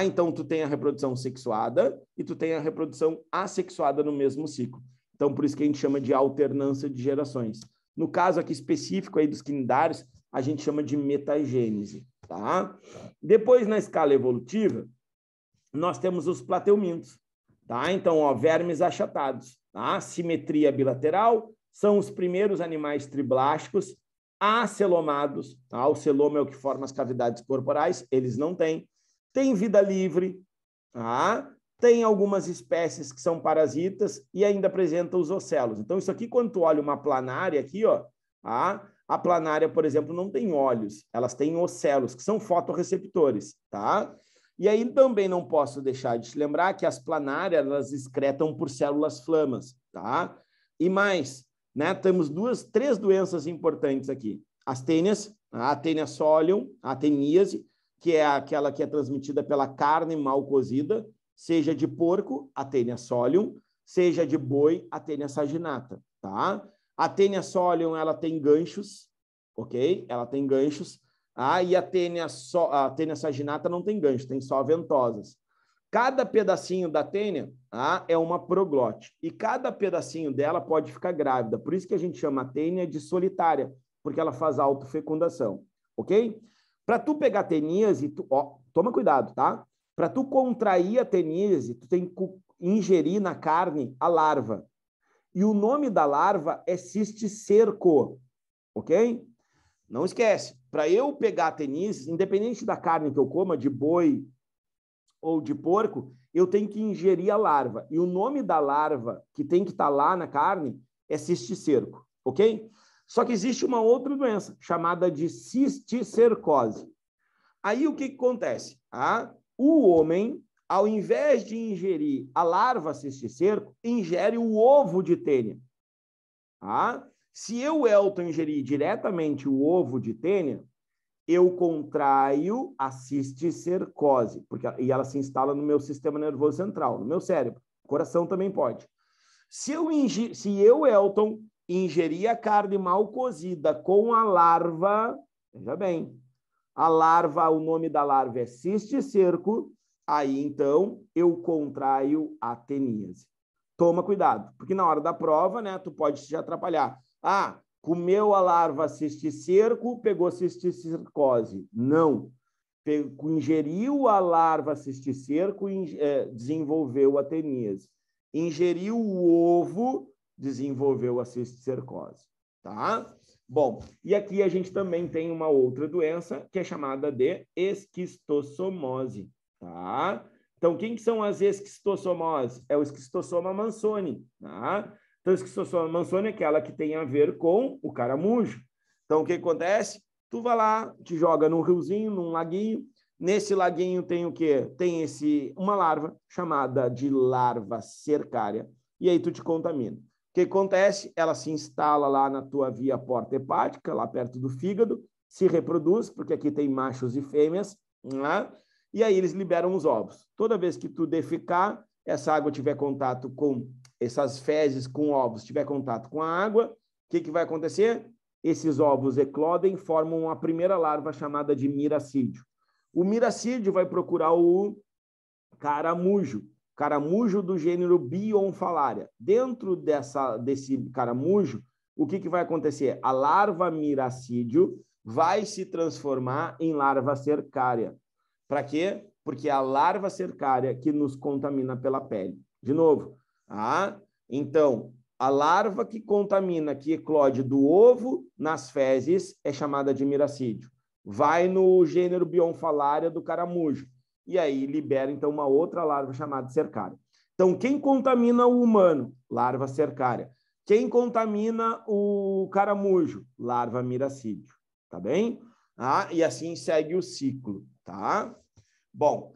Então, tu tem a reprodução sexuada e tu tem a reprodução assexuada no mesmo ciclo. Então, por isso que a gente chama de alternância de gerações. No caso aqui específico aí dos quinidários, a gente chama de metagênese, tá? Depois, na escala evolutiva, nós temos os plateumintos, tá? Então, ó, vermes achatados, tá? Simetria bilateral, são os primeiros animais triblásticos, acelomados, tá? O celoma é o que forma as cavidades corporais, eles não têm. Tem vida livre, tá? Tem algumas espécies que são parasitas e ainda apresentam os ocelos. Então, isso aqui, quando tu olha uma planária aqui, ó, tá? A planária, por exemplo, não tem olhos, elas têm ocelos, que são fotorreceptores, tá? E aí também não posso deixar de te lembrar que as planárias, elas excretam por células flamas, tá? E mais, né? Temos três doenças importantes aqui. As tênias, a tênia solium, a teníase, que é aquela que é transmitida pela carne mal cozida, seja de porco, a tênia solium, seja de boi, a tênia saginata, tá? A tênia solium, ela tem ganchos, ok? Ela tem ganchos. E a tênia saginata não tem gancho, tem só ventosas. Cada pedacinho da tênia é uma proglote. E cada pedacinho dela pode ficar grávida. Por isso que a gente chama a tênia de solitária, porque ela faz autofecundação, ok? Para tu pegar a teníase, toma cuidado, tá? Para tu contrair a teníase, tu tem que ingerir na carne a larva. E o nome da larva é cisticerco, ok? Não esquece, para eu pegar a teníase, independente da carne que eu coma, de boi ou de porco, eu tenho que ingerir a larva. E o nome da larva que tem que estar lá na carne é cisticerco, ok? Só que existe uma outra doença, chamada de cisticercose. Aí o que acontece? O homem, ao invés de ingerir a larva cisticerco, ingere o ovo de tênia. Se eu, Elton, ingerir diretamente o ovo de tênia, eu contraio a cisticercose, e ela se instala no meu sistema nervoso central, no meu cérebro. O coração também pode. Se eu, Elton, ingerir a carne mal cozida com a larva, veja bem, a larva, o nome da larva é cisticerco, aí então eu contraio a teníase. Toma cuidado, porque na hora da prova, né, tu pode te atrapalhar. Comeu a larva cisticerco, pegou cisticercose. Não. Ingeriu a larva cisticerco, desenvolveu a teníase. Ingeriu o ovo, desenvolveu a cisticercose. Tá? Bom, e aqui a gente também tem uma outra doença que é chamada de esquistossomose. Tá? Então, quem que são as esquistossomoses? É o esquistossoma mansoni. Tá? Então, a esquistossoma mansoni é aquela que tem a ver com o caramujo. Então, o que acontece? Tu vai lá, te joga num riozinho, num laguinho, Nesse laguinho tem o quê? Tem uma larva chamada de larva cercária, e aí tu te contamina. O que acontece? Ela se instala lá na tua via porta hepática, lá perto do fígado, se reproduz, porque aqui tem machos e fêmeas, né? E aí eles liberam os ovos. Toda vez que tu defecar, essa água tiver contato com essas fezes com ovos, tiver contato com a água, o que vai acontecer? Esses ovos eclodem, formam a primeira larva chamada de miracídio. O miracídio vai procurar o caramujo do gênero Bionfalaria. Dentro desse caramujo, o que vai acontecer? A larva miracídio vai se transformar em larva cercária. Para quê? Porque é a larva cercária que nos contamina pela pele. De novo, então, a larva que contamina, que eclode do ovo nas fezes, é chamada de miracídio. Vai no gênero Bionfalaria do caramujo. E aí libera, então, uma outra larva chamada cercária. Então, quem contamina o humano? Larva cercária. Quem contamina o caramujo? Larva miracídio. Tá bem? E assim segue o ciclo. Tá? Bom,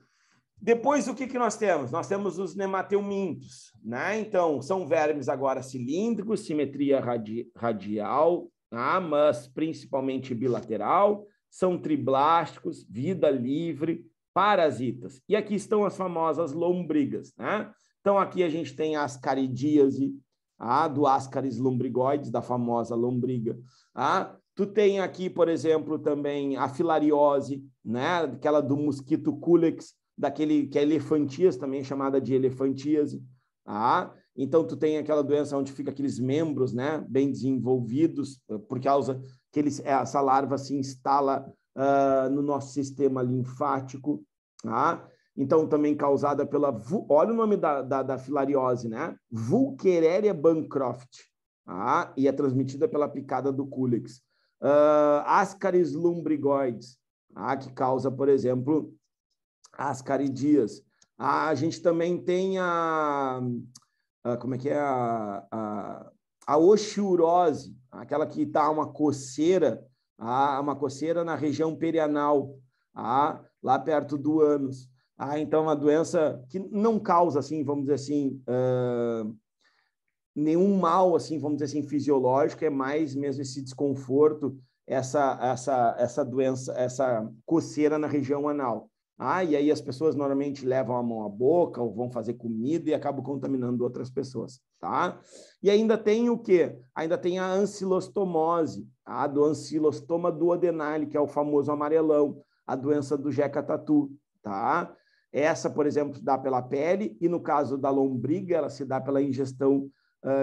depois o que nós temos? Nós temos os nemateumintos, né? Então, são vermes agora cilíndricos, simetria radial, mas principalmente bilateral, são triblásticos, vida livre, parasitas. E aqui estão as famosas lombrigas, né? Então, aqui a gente tem a ascaridíase, do Ascaris lombrigoides, da famosa lombriga. Tu tem aqui, por exemplo, também a filariose, né? Aquela do mosquito culex, daquele que é elefantíase, também chamada de elefantíase. Então, tu tem aquela doença onde fica aqueles membros, né, bem desenvolvidos, por causa que essa larva se instala no nosso sistema linfático. Então, também causada pela... Olha o nome da filariose, né? Vulchereria bancroft. E é transmitida pela picada do culex. Ascaris lumbrigoides, que causa, por exemplo, ascaridíase. A gente também tem como é que é? A oxiurose, aquela que está uma coceira na região perianal, lá perto do ânus. Então, uma doença que não causa, assim, vamos dizer assim, nenhum mal, assim, vamos dizer assim, fisiológico, é mais mesmo esse desconforto, essa doença, essa coceira na região anal. E aí as pessoas normalmente levam a mão à boca ou vão fazer comida e acabam contaminando outras pessoas, tá? E ainda tem o quê? Ainda tem a ancilostomose, do ancilostoma duodenale, que é o famoso amarelão, a doença do jeca tatu, tá? Essa, por exemplo, se dá pela pele e no caso da lombriga, ela se dá pela ingestão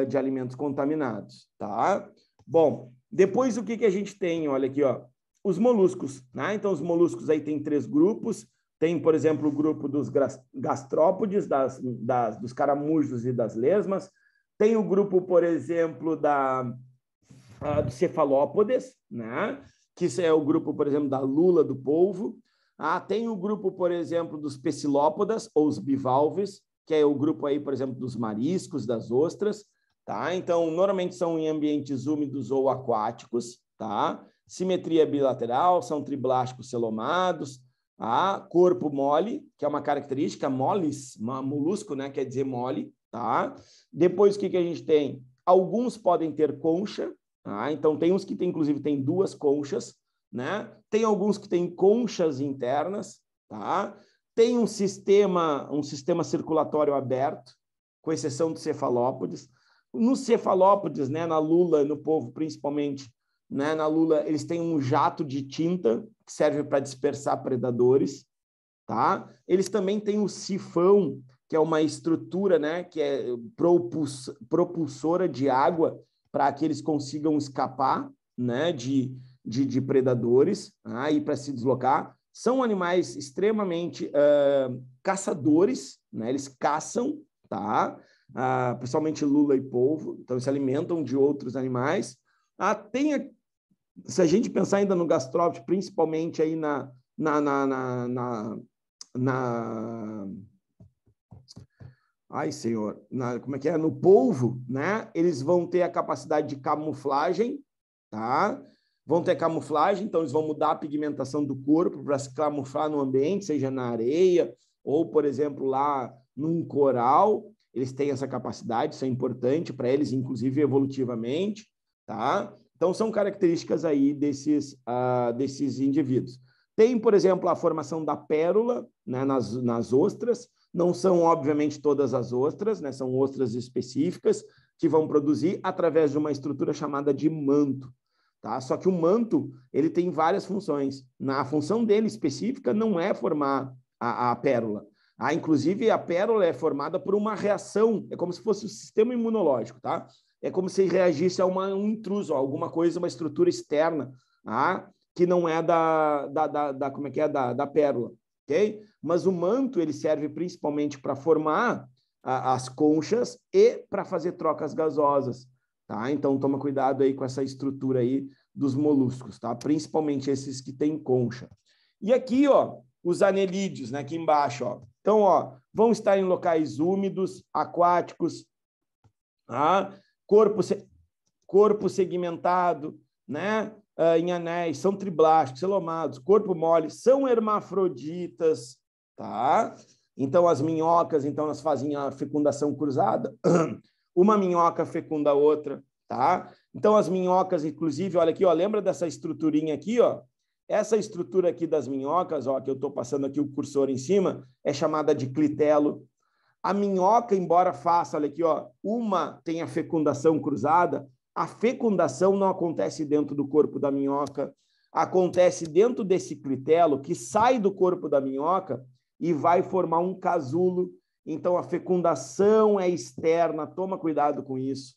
de alimentos contaminados, tá? Bom, depois o que a gente tem? Olha aqui, ó, os moluscos, né? Então, os moluscos aí tem 3 grupos. Tem, por exemplo, o grupo dos gastrópodes, dos caramujos e das lesmas. Tem o grupo, por exemplo, dos cefalópodes, né? Que é o grupo, por exemplo, da lula do polvo. Tem o grupo, por exemplo, dos pecilópodas, ou os bivalves, que é o grupo aí, por exemplo, dos mariscos, das ostras, tá? Então, normalmente são em ambientes úmidos ou aquáticos, tá? Simetria bilateral, são triblásticos celomados, corpo mole, que é uma característica, moles, molusco, né? Quer dizer mole, tá? Depois, o que a gente tem? Alguns podem ter concha, tá? Então, tem uns que tem, inclusive, tem 2 conchas, né? Tem alguns que têm conchas internas, tá? Tem um sistema circulatório aberto, com exceção dos cefalópodes. Nos cefalópodes, né, na lula, no polvo principalmente, né, na lula, eles têm um jato de tinta que serve para dispersar predadores, tá? Eles também têm o sifão, que é uma estrutura, né, que é propulsora de água para que eles consigam escapar, né, de predadores, e para se deslocar. São animais extremamente caçadores, né? Eles caçam, tá? Principalmente lula e polvo, então se alimentam de outros animais. Se a gente pensar ainda no gastrópode, principalmente aí como é que é? No polvo, né? Eles vão ter a capacidade de camuflagem, tá? vão ter camuflagem, então eles vão mudar a pigmentação do corpo para se camuflar no ambiente, seja na areia ou, por exemplo, lá num coral. Eles têm essa capacidade, isso é importante para eles, inclusive evolutivamente, tá? Então, são características aí desses indivíduos. Tem, por exemplo, a formação da pérola, né, nas ostras. Não são, obviamente, todas as ostras, né? São ostras específicas que vão produzir através de uma estrutura chamada de manto. Tá? Só que o manto ele tem várias funções. A função dele específica não é formar a pérola. Inclusive, a pérola é formada por uma reação, é como se fosse o sistema imunológico. Tá? É como se reagisse a um intruso, a alguma coisa, uma estrutura externa, que não é da pérola. Okay? Mas o manto ele serve principalmente para formar as conchas e para fazer trocas gasosas. Tá? Então, toma cuidado aí com essa estrutura aí dos moluscos, tá? Principalmente esses que têm concha. E aqui, ó, os anelídeos, né? Aqui embaixo, ó. Então, ó, vão estar em locais úmidos, aquáticos, tá? Corpo segmentado, né? Em anéis, são triblásticos, celomados, corpo mole, são hermafroditas, tá? Então, as minhocas, então, elas fazem a fecundação cruzada. Uma minhoca fecunda a outra, tá? Então, as minhocas, inclusive, olha aqui, ó, lembra dessa estruturinha aqui, ó? Essa estrutura aqui das minhocas, ó, que eu estou passando aqui o cursor em cima, é chamada de clitelo. A minhoca, embora faça, olha aqui, ó, uma tem a fecundação cruzada, a fecundação não acontece dentro do corpo da minhoca, acontece dentro desse clitelo que sai do corpo da minhoca e vai formar um casulo. Então, a fecundação é externa, toma cuidado com isso.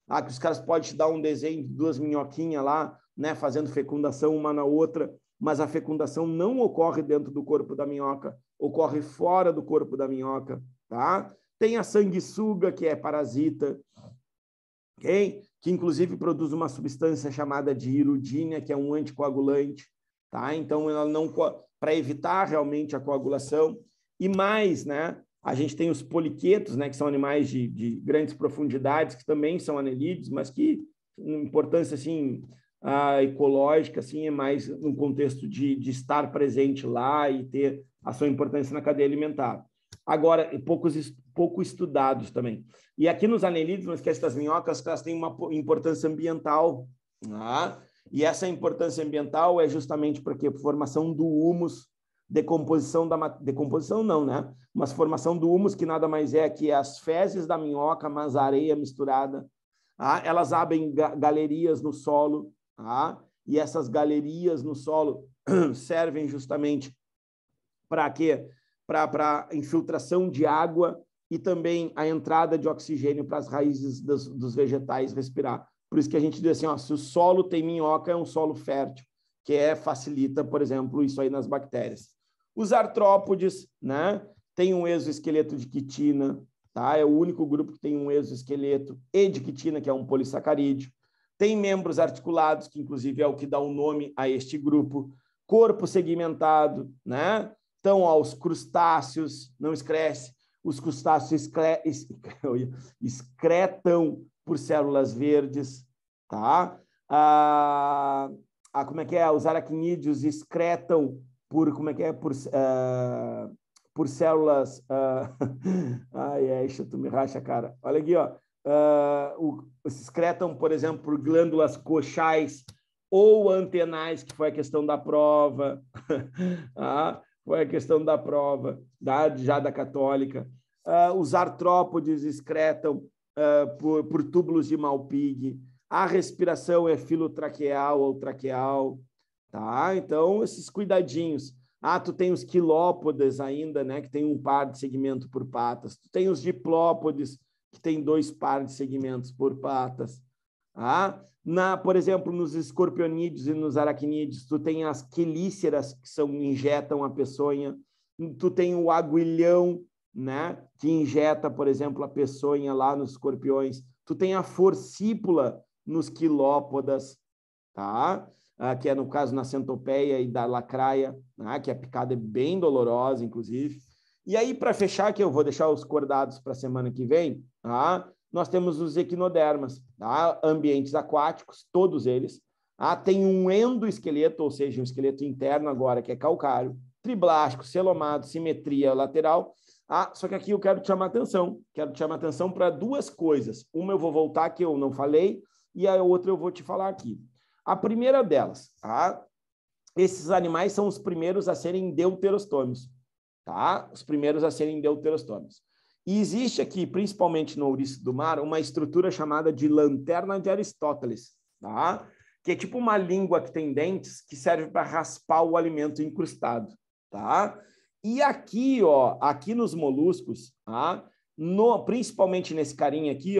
Que os caras podem te dar um desenho de duas minhoquinhas lá, né, fazendo fecundação uma na outra, mas a fecundação não ocorre dentro do corpo da minhoca, ocorre fora do corpo da minhoca, tá? Tem a sanguessuga, que é parasita, okay? Que inclusive produz uma substância chamada de hirudínia, que é um anticoagulante, tá? Então, ela não, para evitar realmente a coagulação. E mais, né? A gente tem os poliquetos, né, que são animais de grandes profundidades, que também são anelídeos, mas que importância assim, ecológica assim, é mais no contexto de estar presente lá e ter a sua importância na cadeia alimentar. Agora, pouco estudados também. E aqui nos anelídeos, não esquece das minhocas, que elas têm uma importância ambiental. E essa importância ambiental é justamente porque formação do humus, decomposição não, né? Mas formação do humus, que nada mais é que as fezes da minhoca, mas a areia misturada. Elas abrem galerias no solo, e essas galerias no solo servem justamente para quê? Para infiltração de água e também a entrada de oxigênio para as raízes dos vegetais respirar. Por isso que a gente diz assim, ó, se o solo tem minhoca, é um solo fértil, que facilita, por exemplo, isso aí nas bactérias. Os artrópodes, né, tem um exoesqueleto de quitina, tá? É o único grupo que tem um exoesqueleto e de quitina, que é um polissacarídeo. Tem membros articulados, que inclusive é o que dá o nome a este grupo. Corpo segmentado, né? Então, ó, os crustáceos, não esquece, os crustáceos excretam por células verdes, tá? Como é que é? Os aracnídeos excretam por células... tu me racha, cara. Olha aqui, ó. Excretam, por exemplo, por glândulas coxais ou antenais, que foi a questão da prova. Foi a questão da prova, já da católica. Os artrópodes excretam por túbulos de Malpighi. A respiração é filotraqueal ou traqueal. Tá? Então, esses cuidadinhos. Tu tem os quilópodes ainda, né, que tem um par de segmento por patas. Tu tem os diplópodes, que tem 2 pares de segmentos por patas. Por exemplo, nos escorpionídeos e nos aracnídeos, tu tem as quelíceras, que injetam a peçonha. Tu tem o aguilhão, né, que injeta, por exemplo, a peçonha lá nos escorpiões. Tu tem a forcípula nos quilópodas, tá? Que é no caso na centopeia e da lacraia, né? Que a picada é bem dolorosa, inclusive. E aí, para fechar, que eu vou deixar os cordados para a semana que vem, nós temos os equinodermas, ambientes aquáticos, todos eles, Tem um endoesqueleto, ou seja, um esqueleto interno agora, que é calcário, triblástico, celomado, simetria lateral. Só que aqui eu quero te chamar atenção para duas coisas. Uma eu vou voltar, que eu não falei, e a outra eu vou te falar aqui. A primeira delas, esses animais são os primeiros a serem deuterostômios, tá? Os primeiros a serem deuterostômios. E existe aqui, principalmente no ouriço do mar, uma estrutura chamada de lanterna de Aristóteles, tá? Que é tipo uma língua que tem dentes que serve para raspar o alimento incrustado, tá? E aqui, aqui nos moluscos, principalmente nesse carinha aqui,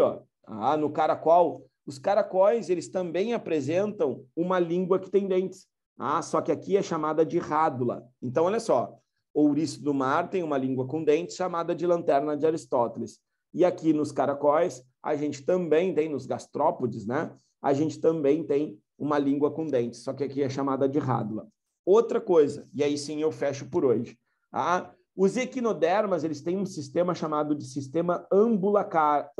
no caracol, os caracóis, eles também apresentam uma língua que tem dentes, só que aqui é chamada de rádula. Então, olha só, o ouriço do mar tem uma língua com dentes chamada de lanterna de Aristóteles. E aqui nos caracóis, a gente também tem, nos gastrópodes, né? A gente também tem uma língua com dentes, só que aqui é chamada de rádula. Outra coisa, e aí sim eu fecho por hoje. Os equinodermas, eles têm um sistema chamado de sistema ambulacrário,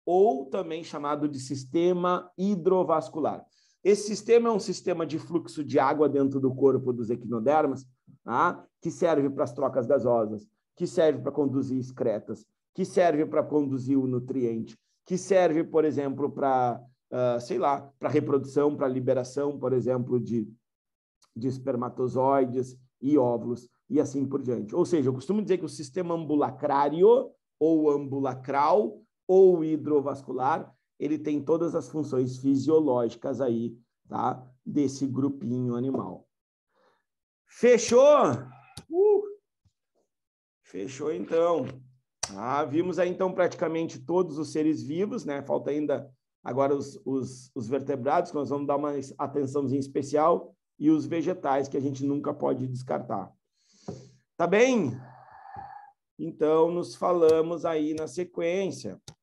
ou também chamado de sistema hidrovascular. Esse sistema é um sistema de fluxo de água dentro do corpo dos equinodermas, que serve para as trocas gasosas, que serve para conduzir excretas, que serve para conduzir o nutriente, que serve, por exemplo, para, para reprodução, para liberação, por exemplo, de espermatozoides e óvulos, e assim por diante. Ou seja, eu costumo dizer que o sistema ambulacrário, ou ambulacral, ou hidrovascular, ele tem todas as funções fisiológicas aí, tá? Desse grupinho animal. Fechou? Fechou, então. Vimos aí, então, praticamente todos os seres vivos, né? Falta ainda agora os vertebrados, que nós vamos dar uma atençãozinha especial, e os vegetais, que a gente nunca pode descartar. Tá bem? Então, nos falamos aí na sequência.